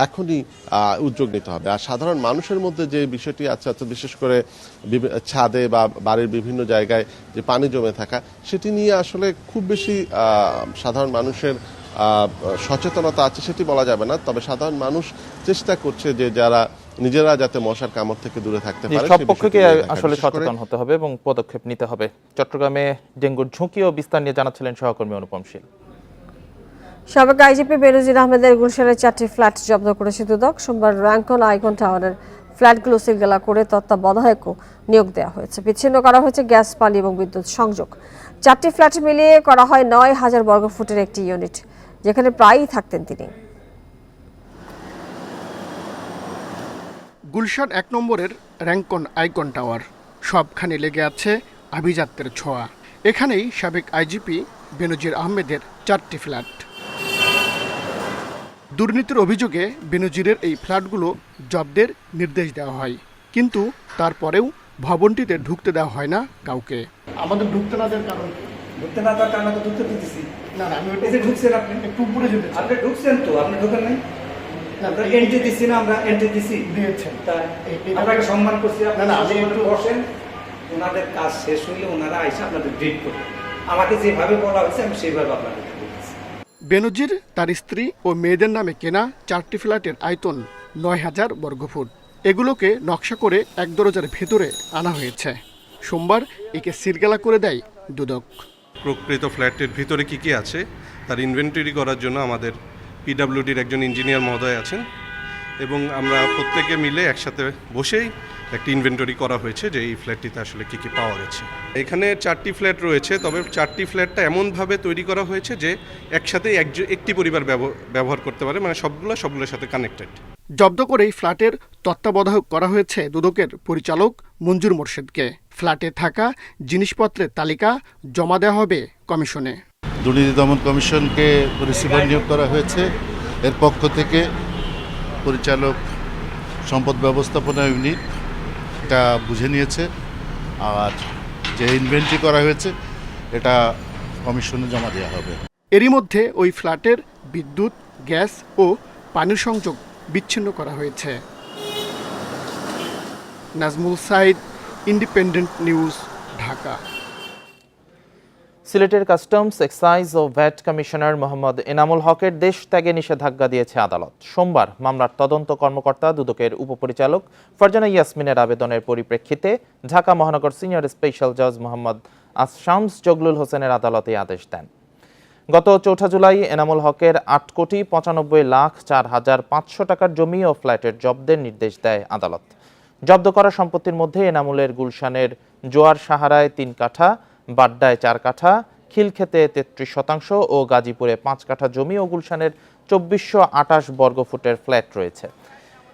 এখনই উদ্যোগ নিতে হবে। আর সাধারণ মানুষের মধ্যে যে বিষয়টি আছে, বিশেষ করে ছাদে বা বাড়ির বিভিন্ন জায়গায় যে পানি জমে থাকা, সেটি নিয়ে আসলে খুব বেশি সাধারণ মানুষের সচেতনতা আছে সেটি বলা যাবে না। তবে সাধারণ মানুষ চেষ্টা করছে যে যারা নিজেরা যাতে মশার কামড় থেকে দূরে থাকতে পারে, সব পক্ষকে আসলে সচেতন হতে হবে এবং পদক্ষেপ নিতে হবে। চট্টগ্রামে ডেঙ্গুর ঝুঁকি ও বিস্তার নিয়ে জানাচ্ছিলেন সহকর্মী অনুপম শীল। সাবেক আইজিপি বেনজির আহমেদের গুলশানের 4টি ফ্ল্যাট জব্দ করেছে দুদক। সোমবার র্যাঙ্কন আইকন টাওয়ারের ফ্ল্যাটগুলো সিলগালা করে তত্ত্বাবধায়কও নিয়োগ দেওয়া হয়েছে। বিচ্ছিন্ন করা হয়েছে গ্যাস, পানি এবং বিদ্যুৎ সংযোগ। 4টি ফ্ল্যাট মিলিয়ে করা হয় 9,000 বর্গফুটের একটি ইউনিট, যেখানে প্রায়ই থাকতেন তিনি। গুলশান 1 নম্বরের র্যাঙ্কন আইকন টাওয়ার, সবখানে লেগে আছে আভিজাত্যের ছোঁয়া। এখানেই সাবেক আইজিপি বেনজির আহমেদের 4টি ফ্ল্যাট। দুর্নীতির অভিযোগে বেনজিরের এই ফ্ল্যাটগুলো জব্দের নির্দেশ দেওয়া হয়, কিন্তু তারপরেও ভবনটিতে ঢুকতে দেওয়া হয় না কাউকে। আমাদের ঢুকতে না দেওয়ার কারণ ঢুকতে না দেওয়ার কারণে তো ঢুকতে দিতেছি। না না আমি এই যে ঢুকছেন আপনি একটু উপরে যেতে চাই। আপনি ঢুকছেন তো, আপনি ঢোকেন নাই? আমরা এন্ট্রি দিচ্ছি না, আমরা এন্ট্রি দিচ্ছি। দিয়েছেন আপনাকে সম্মান করছি। না না আমি একটু বসেন, ওনাদের কাজ শেষ হইলে ওনারা আইসা আপনাদের গ্রিট করবেন। আমাকে যেভাবে বলা হয়েছে আমি সেইভাবে আপনাদের বলতেছি। বেনজির তার স্ত্রী ও মেয়েদের নামে কেনা 4টি ফ্ল্যাটের আয়তন ৯,০০০ বর্গফুট। এগুলোকে নকশা করে এক দরজার ভেতরে আনা হয়েছে। সোমবার একে সিলগালা করে দেয় দুদক। প্রকৃত ফ্ল্যাটের ভিতরে কি কি আছে তার ইনভেন্টরি করার জন্য আমাদের পিডব্লিউডির একজন ইঞ্জিনিয়ার মহোদয় আছেন এবং আমরা প্রত্যেকে মিলে একসাথে বসেই একটি ইনভেন্টরি করা হয়েছে যে এই ফ্ল্যাটটিতে আসলে কি কি পাওয়া গেছে। এখানে 4টি ফ্ল্যাট রয়েছে, তবে 4টি ফ্ল্যাটটা এমনভাবে তৈরি করা হয়েছে যে একসাথে একটি পরিবার ব্যবহার করতে পারে, মানে সবগুলোর সাথে কানেক্টেড। জব্দ করে এই ফ্ল্যাটের তত্ত্বাবধায়ক করা হয়েছে দুদকের পরিচালক মঞ্জুর মোর্শেদকে। ফ্ল্যাটে থাকা জিনিসপত্রের তালিকা জমা দেওয়া হবে কমিশনে। দুর্নীতি দমন কমিশনকে রিসিভার নিয়োগ করা হয়েছে। এর পক্ষ থেকে পরিচালক সম্পদ ব্যবস্থাপনা ইউনিট এটা বুঝে নিয়েছে, আর যে ইনভেন্টরি করা হয়েছে এটা কমিশনে জমা দেওয়া হবে। এরই মধ্যে ওই ফ্ল্যাটের বিদ্যুৎ, গ্যাস ও পানির সংযোগ বিচ্ছিন্ন করা হয়েছে। Nazmul Sayeed, independent news, Dhaka. সিলেটের কাস্টমস, এক্সাইজ ও ভ্যাট কমিশনার মোহাম্মদ এনামুল হকের দেশ ত্যাগে নিষেধাজ্ঞা দিয়েছে আদালত। সোমবার মামলার তদন্ত কর্মকর্তা দুদকের উপপরিচালক ফারজানা ইয়াসমিনের আবেদনের পরিপ্রেক্ষিতে ঢাকা মহানগর সিনিয়র স্পেশাল জাজ মোহাম্মদ শামস জগলুল হোসেনের আদালতে আদেশ দেন। গত 4 জুলাই এনামুল হকের 8,95,04,500 টাকার জমি ও ফ্ল্যাটের জব্দের নির্দেশ দেয় আদালত। জব্দ করা সম্পত্তির মধ্যে এনামুলের গুলশানের জোয়ার সাহারায় 3 কাঠা, বাড্ডায় 4 কাঠা, খিলক্ষেতে 33% ও গাজীপুরে 5 কাঠা জমি ও গুলশানের 2428 বর্গফুটের ফ্ল্যাট রয়েছে।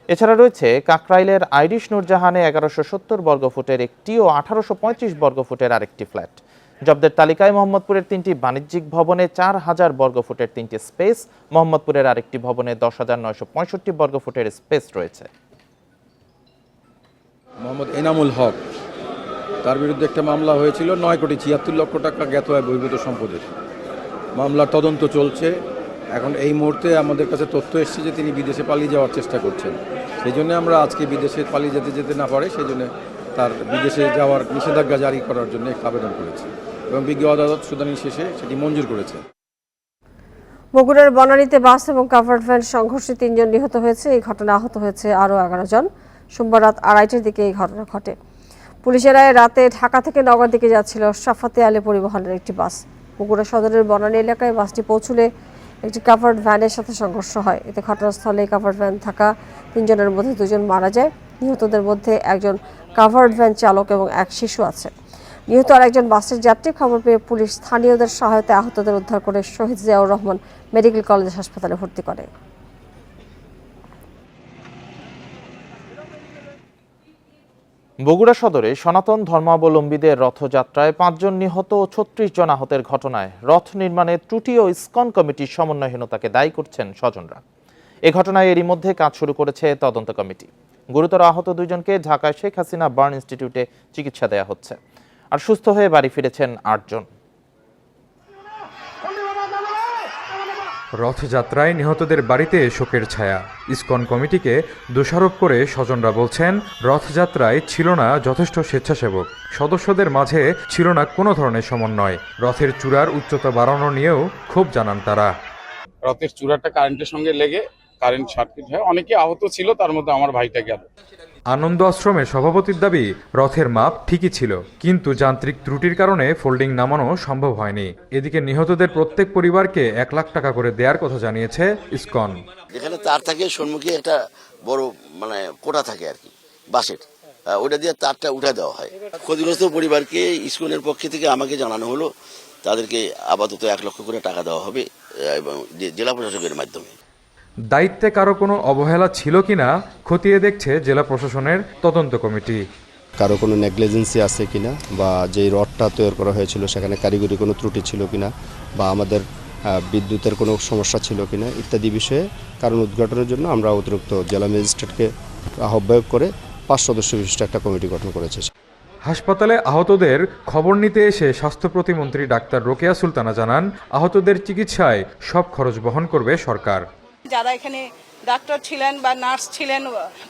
এছাড়া রয়েছে কাকরাইলের আইরিশ নূরজাহানে 1170 বর্গফুটের একটি ও 1835 বর্গফুটের আরেকটি ফ্ল্যাট। জব্দের তালিকায় মোহাম্মদপুরের 3টি বাণিজ্যিক ভবনে 4000 বর্গফুটের 3টি স্পেস, মোহাম্মদপুরের আরেকটি ভবনে 10,965 বর্গফুটের স্পেস রয়েছে। মোহাম্মদ এনামুল হক, তার বিরুদ্ধে একটা মামলা হয়েছিল 9,76,00,000 টাকা জ্ঞাত হয় বহির্ভূত সম্পদের। মামলার তদন্ত চলছে। এখন এই মুহূর্তে আমাদের কাছে তথ্য এসেছে যে তিনি বিদেশে পালিয়ে যাওয়ার চেষ্টা করছেন। সেই জন্য আমরা আজকে বিদেশে পালিয়ে যেতে না পারে সেই জন্য তার বিদেশে যাওয়ার নিষেধাজ্ঞা জারি করার জন্য একটা আবেদন করেছে এবং বিজ্ঞ আদালত শুনানি শেষে সেটি মঞ্জুর করেছে। বগুড়ার বনানীতে বাস এবং কাভার্ড ভ্যান সংঘর্ষে 3 জন নিহত হয়েছে। এই ঘটনায় আহত হয়েছে আরও 11 জন। সোমবার রাত 2:30টার দিকে এই ঘটনা ঘটে। পুলিশের রাতে ঢাকা থেকে নগর দিকে যাচ্ছিল সাফাতে আলী পরিবহনের একটি বাস। বগুড়া সদরের বনানী এলাকায় বাসটি পৌঁছলে একটি কাভার্ড ভ্যানের সাথে সংঘর্ষ হয়। এতে ঘটনাস্থলে কাভার্ড ভ্যান থাকা 3 জনের মধ্যে 2 জন মারা যায়। নিহতদের মধ্যে একজন কাভার্ড ভ্যান চালক এবং এক শিশু আছে। নিহত আরেকজন বাসের যাত্রী। খবর পেয়ে পুলিশ স্থানীয়দের সহায়তায় আহতদের উদ্ধার করে শহীদ জিয়াউর রহমান মেডিকেল কলেজ হাসপাতালে ভর্তি করে। বগুড়া সদরে সনাতন ধর্মাবলম্বীদের রথযাত্রায় 5 জন নিহত ও 36 জন আহতের ঘটনায় রথ নির্মাণে ত্রুটি ও ইসকন কমিটির সমন্বয়হীনতাকে দায়ী করছেন স্বজনরা। এ ঘটনায় এরই মধ্যে কাজ শুরু করেছে তদন্ত কমিটি। গুরুতর আহত 2 জনকে ঢাকায় শেখ হাসিনা বার্ন ইনস্টিটিউটে চিকিৎসা দেওয়া হচ্ছে, আর সুস্থ হয়ে বাড়ি ফিরেছেন 8 জন। রথযাত্রায় নিহতদের বাড়িতে শোকের ছায়া। ইসকন কমিটিকে দোষারোপ করে স্বজনরা বলছেন, রথযাত্রায় ছিল না যথেষ্ট স্বেচ্ছাসেবক, সদস্যদের মাঝে ছিল না কোনো ধরনের সমন্বয়। রথের চূড়ার উচ্চতা বাড়ানো নিয়েও ক্ষোভ জানান তারা। রথের চূড়াটা কারেন্টের সঙ্গে লেগে কারেন্ট সার্কিট হয়, অনেকে আহত ছিল, তার মধ্যে আমার ভাইটা গেল। আনন্দ আশ্রমের সভাপতির দাবি, রথের মাপ ঠিকই ছিল, কিন্তু যান্ত্রিক ত্রুটির কারণে ফোল্ডিং নামানো সম্ভব হয়নি। এদিকে নিহতদের প্রত্যেক পরিবারকে 1 লাখ টাকা করে দেওয়ার কথা জানিয়েছে ইসকন। যেখানে তার থাকে সম্মুখে একটা বড় কোটা থাকে আর কি বাসের, ওটা দিয়ে তারটা উঠে দেওয়া হয়। ক্ষতিগ্রস্ত পরিবারকে ইসকনের পক্ষ থেকে আমাকে জানানো হলো তাদেরকে আপাতত 1 লক্ষ করে টাকা দেওয়া হবে এবং জেলা প্রশাসকের মাধ্যমে। দায়িত্বে কারো কোনো অবহেলা ছিল কিনা খতিয়ে দেখছে জেলা প্রশাসনের তদন্ত কমিটি। কারো কোনো নেগলিজেন্সি আছে কিনা, বা যেই রডটা তৈরি করা হয়েছিল সেখানে কারিগরি কোনো ত্রুটি ছিল কিনা, বা আমাদের বিদ্যুতের কোনো সমস্যা ছিল কিনা ইত্যাদি বিষয়ে কারণ উদ্ঘাটনের জন্য আমরা অতিরিক্ত জেলা ম্যাজিস্ট্রেটকে আহ্বায়ক করে 5 সদস্য বিশিষ্ট একটা কমিটি গঠন করেছে। হাসপাতালে আহতদের খবর নিতে এসে স্বাস্থ্য প্রতিমন্ত্রী ডাক্তার রোকেয়া সুলতানা জানান, আহতদের চিকিৎসায় সব খরচ বহন করবে সরকার। যারা এখানে ডাক্তার ছিলেন বা নার্স ছিলেন,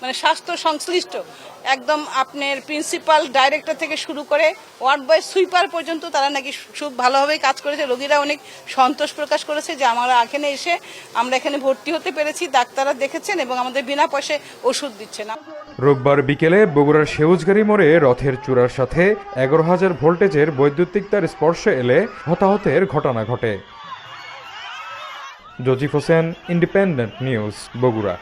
মানে স্বাস্থ্য সংশ্লিষ্ট একদম আপনার প্রিন্সিপাল ডাইরেক্টর থেকে শুরু করে ওয়ার্ড বয় সুইপার পর্যন্ত তারা নাকি খুব ভালোভাবেই কাজ করেছে। রোগীরা অনেক সন্তোষ প্রকাশ করেছে যে আমরা এখানে এসে আমরা এখানে ভর্তি হতে পেরেছি, ডাক্তাররা দেখেছেন এবং আমাদের বিনা পয়সায় ওষুধ দিচ্ছেন। রোববার বিকেলে বগুড়ার সেউজগাড়ি মোড়ে রথের চূড়ার সাথে 11,000 ভোল্টেজের বৈদ্যুতিক তার স্পর্শে এলে হতাহতের ঘটনা ঘটে। জজিফ হোসেন, ইন্ডিপেন্ডেন্ট নিউজ, বগুড়া।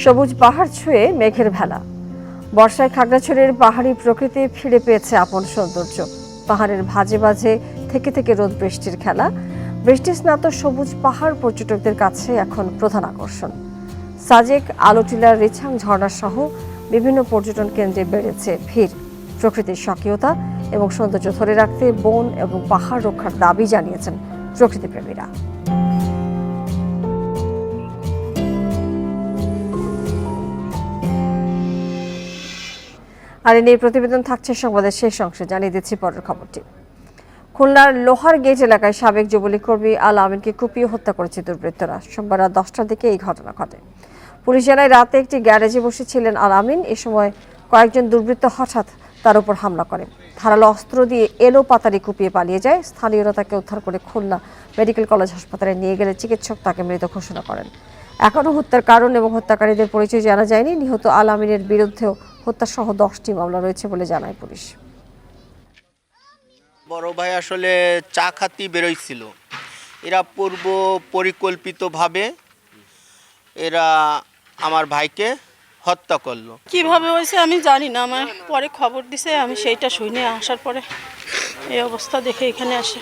সবুজ পাহাড় ছুঁয়ে মেঘের ভেলা। বর্ষায় খাগড়াছড়ির পাহাড়ি প্রকৃতি ফিরে পেয়েছে আপন সৌন্দর্য। পাহাড়ের ভাজে ভাজে থেকে থেকে রোদ বৃষ্টির খেলা। বৃষ্টি স্নাত সবুজ পাহাড় পর্যটকদের কাছে এখন প্রধান আকর্ষণ। সাজেক, আলোটিলা, রিছাং ঝর্ণা সহ বিভিন্ন পর্যটন কেন্দ্রে বেড়েছে ভিড়। প্রকৃতির স্বকীয়তা এবং সৌন্দর্য ধরে রাখতে বন এবং পাহাড় রক্ষার দাবি জানিয়েছেন প্রকৃতিপ্রেমীরা। আর এই নিয়ে প্রতিবেদন থাকছে সংবাদের শেষ অংশে। জানিয়ে দিচ্ছি পরের খবরটি। খুলনার লোহার গেট এলাকায় সাবেক যুবলীগ কর্মী আল আমিনকে কুপিয়ে হত্যা করেছে দুর্বৃত্তরা। সোমবার রাত 10টার দিকে এই ঘটনা ঘটে। পুলিশ জানায়, রাতে একটি গ্যারেজে বসেছিলেন আল আমিন। এ সময় কয়েকজন দুর্বৃত্ত হঠাৎ তার উপর হামলা করে। ধারালো অস্ত্র দিয়ে এলো পাতারি কুপিয়ে পালিয়ে যায়। স্থানীয়রা তাকে উদ্ধার করে খুলনা মেডিকেল কলেজ হাসপাতালে নিয়ে গেলে চিকিৎসক তাকে মৃত ঘোষণা করেন। এখনও হত্যার কারণ এবং হত্যাকারীদের পরিচয় জানা যায়নি। নিহত আল আমিনের বিরুদ্ধেও হত্যাসহ 10টি মামলা রয়েছে বলে জানায় পুলিশ। বড় ভাই আসলে চা খাতি বেরোইছিল। এরা পূর্ব পরিকল্পিতভাবে এরা আমার ভাইকে হত্যা করলো। কিভাবে হয়েছে আমি জানি না, আমার পরে খবর দিছে, আমি সেইটা শুনে আসার পরে এই অবস্থা দেখে এখানে আসে।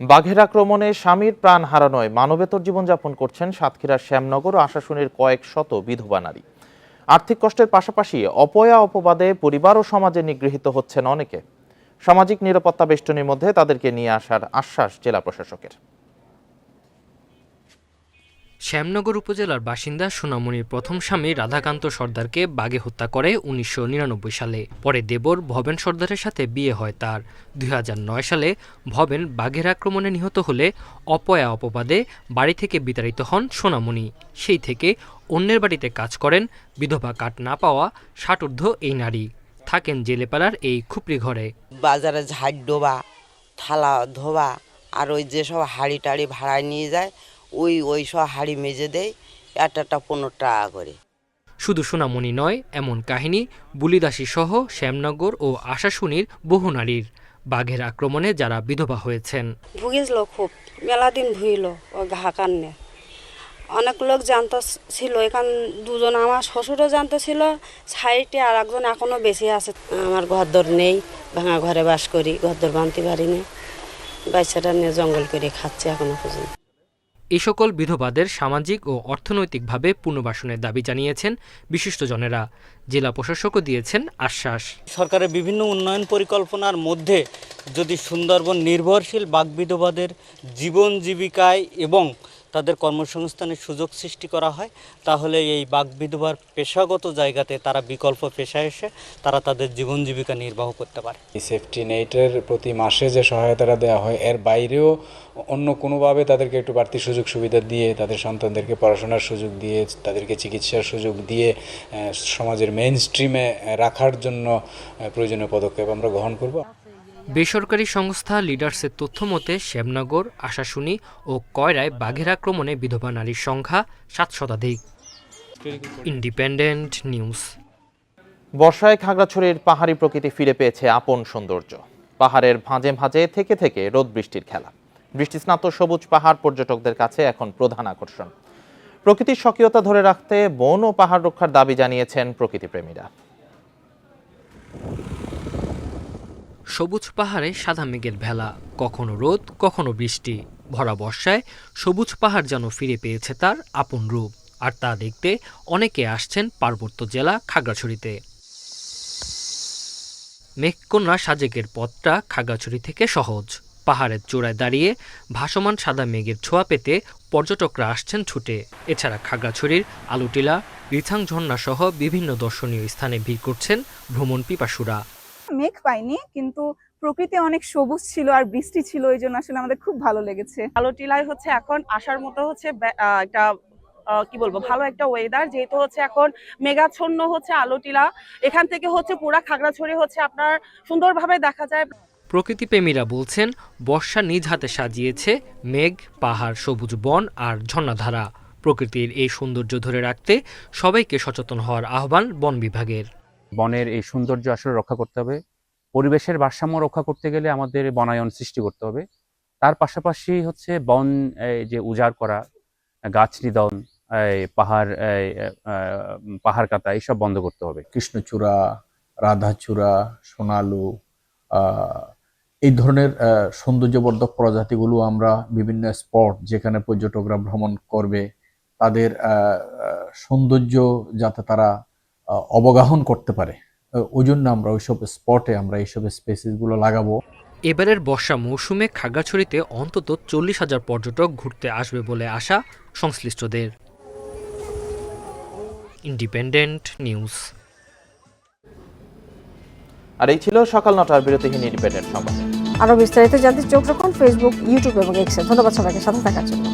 বাঘের আক্রমণে স্বামীর প্রাণ হারানোয় মানবেতর জীবনযাপন করছেন সাতক্ষীরার শ্যামনগর ও আশাশুনির কয়েক শত বিধবা নারী। আর্থিক কষ্টের পাশাপাশি অপয়া অপবাদে পরিবার ও সমাজে নিগৃহীত হচ্ছেন অনেকে। সামাজিক নিরাপত্তা বেষ্টনীর মধ্যে তাদেরকে নিয়ে আসার আশ্বাস জেলা প্রশাসকের। শ্যামনগর উপজেলার বাসিন্দা সোনামণির প্রথম স্বামী রাধাকান্ত সর্দারকে বাঘে হত্যা করে 1999 সালে। পরে দেবর ভবেন সর্দারের সাথে বিয়ে হয় তার। 2009 সালে ভবেন বাঘের আক্রমণে নিহত হলে অপয়া অপবাদে বাড়ি থেকে বিতাড়িত হন সোনামণি। সেই থেকে অন্যের বাড়িতে কাজ করেন। বিধবা কাঠ না পাওয়া 60 ঊর্ধ্ব এই নারী থাকেন জেলেপাড়ার এই খুপড়ি ঘরে। বাজারে ঝাড় ডোবা, থালা ধোবা, আর ওই যেসব হাড়ি টাড়ি ভাড়ায় নিয়ে যায় ওই সব হাড়ি মেজে দেয়, একটা 15 টাকা করে। শুধু সোনামণি নয়, এমন কাহিনী বুলিদাসী সহ শ্যামনগর ও আশাশুনির বহু নারীর। বাঘের আক্রমণে যারা বিধবা হয়েছেন। ভুগেছিল খুব, মেলা দিন ভুইল ও ঘা কান্নে। অনেক লোক জানতো ছিল, এখান দুজন আমার শ্বশুরও জানতো ছিল, সাইডে আর একজন এখনো বেঁচে আছে। আমার ঘরদর নেই, ভাঙা ঘরে বাস করি, ঘরদর বানতে পারিনি, বাচ্চাটা নিয়ে জঙ্গল করে খাচ্ছে এখনো পর্যন্ত। এই সকল বিধবাদের সামাজিক ও অর্থনৈতিকভাবে পুনর্বাসনের দাবি জানিয়েছেন বিশিষ্টজনেরা। জেলা প্রশাসকও দিয়েছেন আশ্বাস। সরকারের বিভিন্ন উন্নয়ন পরিকল্পনার মধ্যে যদি সুন্দরবন নির্ভরশীল বাঘ বিধবাদের জীবন জীবিকায় এবং তাদের কর্মসংস্থানের সুযোগ সৃষ্টি করা হয়, তাহলে এই বাঘ বিধবার পেশাগত জায়গাতে তারা বিকল্প পেশায় এসে তারা তাদের জীবন জীবিকা নির্বাহ করতে পারে। সেফটি নেটের প্রতি মাসে যে সহায়তাটা দেওয়া হয়, এর বাইরেও অন্য কোনোভাবে তাদেরকে একটু বাড়তি সুযোগ সুবিধা দিয়ে, তাদের সন্তানদেরকে পড়াশোনার সুযোগ দিয়ে, তাদেরকে চিকিৎসার সুযোগ দিয়ে সমাজের মেইন স্ট্রিমে রাখার জন্য প্রয়োজনীয় পদক্ষেপ আমরা গ্রহণ করব। বেসরকারি সংস্থা লিডার্সের তথ্য মতে শ্যামনগর, আশাশুনি ও কয়রায় বাঘের আক্রমণে বিধবা নারীর সংখ্যা 7 শতাধিক। Independent news. বর্ষায় খাগড়াছড়ির পাহাড়ি প্রকৃতি ফিরে পেয়েছে আপন সৌন্দর্য। পাহাড়ের ভাঁজে ভাঁজে থেকে থেকে রোদ বৃষ্টির খেলা। বৃষ্টিস্নাত সবুজ পাহাড় পর্যটকদের কাছে এখন প্রধান আকর্ষণ। প্রকৃতির স্বকীয়তা ধরে রাখতে বন ও পাহাড় রক্ষার দাবি জানিয়েছেন প্রকৃতিপ্রেমীরা। সবুজ পাহাড়ে সাদা মেঘের ভেলা, কখনো রোদ কখনো বৃষ্টি। ভরা বর্ষায় সবুজ পাহাড় যেন ফিরে পেয়েছে তার আপন রূপ। আর তা দেখতে অনেকে আসছেন পার্বত্য জেলা খাগড়াছড়িতে। মেঘকন্যা সাজেকের পথটা খাগড়াছড়ি থেকে সহজ। পাহাড়ের চূড়ায় দাঁড়িয়ে ভাসমান সাদা মেঘের ছোঁয়া পেতে পর্যটকরা আসছেন ছুটে। এছাড়া খাগড়াছড়ির আলুটিলা, রিথাং ঝর্ণা সহ বিভিন্ন দর্শনীয় স্থানে ভিড় করছেন ভ্রমণ পিপাসুরা। মেঘ পাইনি, কিন্তু প্রকৃতি অনেক সবুজ ছিল আর বৃষ্টি ছিল, এই জন্য আসলে আমাদের খুব ভালো লেগেছে। আলোটিলায় হচ্ছে এখন আসার মতো হচ্ছে একটা কি বলবো, ভালো একটা ওয়েদার, যেহেতু হচ্ছে এখন মেঘাচ্ছন্ন হচ্ছে আলোটিলা, এখান থেকে হচ্ছে পুরা খাগড়াছড়ি হচ্ছে আপনার সুন্দরভাবে দেখা যায়। প্রকৃতিপ্রেমীরা বলছেন বর্ষা নিজ হাতে সাজিয়েছে মেঘ, পাহাড়, সবুজ বন আর ঝর্ণাধারা। প্রকৃতির এই সৌন্দর্য ধরে রাখতে সবাইকে সচেতন হওয়ার আহ্বান বন বিভাগের। বনের এই সৌন্দর্য আসলে রক্ষা করতে হবে। পরিবেশের ভারসাম্য রক্ষা করতে গেলে আমাদের বনায়ন সৃষ্টি করতে হবে। তার পাশাপাশি হচ্ছে বন যে উজাড় করা, গাছ নিধন, পাহাড় কাটা এইসব বন্ধ করতে হবে। কৃষ্ণচূড়া, রাধাচূড়া, সোনালু, এই ধরনের সৌন্দর্যবর্ধক প্রজাতিগুলো আমরা বিভিন্ন স্পট যেখানে পর্যটকরা ভ্রমণ করবে তাদের সৌন্দর্য যাতে তারা অবগাহন করতে পারে, ওই জন্য আমরা ওইসব স্পটে আমরা এইসব স্পেসিসগুলো লাগাবো। এবারের বর্ষা মৌসুমে খাগড়াছড়িতে অন্তত 40,000 পর্যটক ঘুরতে আসবে বলে আশা সংশ্লিষ্টদের। Independent news. আর এই ছিল সকাল 9টার বিরতিহীন ইন্ডিপেন্ডেন্ট সংবাদ। আরো বিস্তারিত জানতে চোখ রাখুন ফেসবুক, ইউটিউব এবং এক্সে। ধন্যবাদ সবাইকে সাথে থাকার জন্য।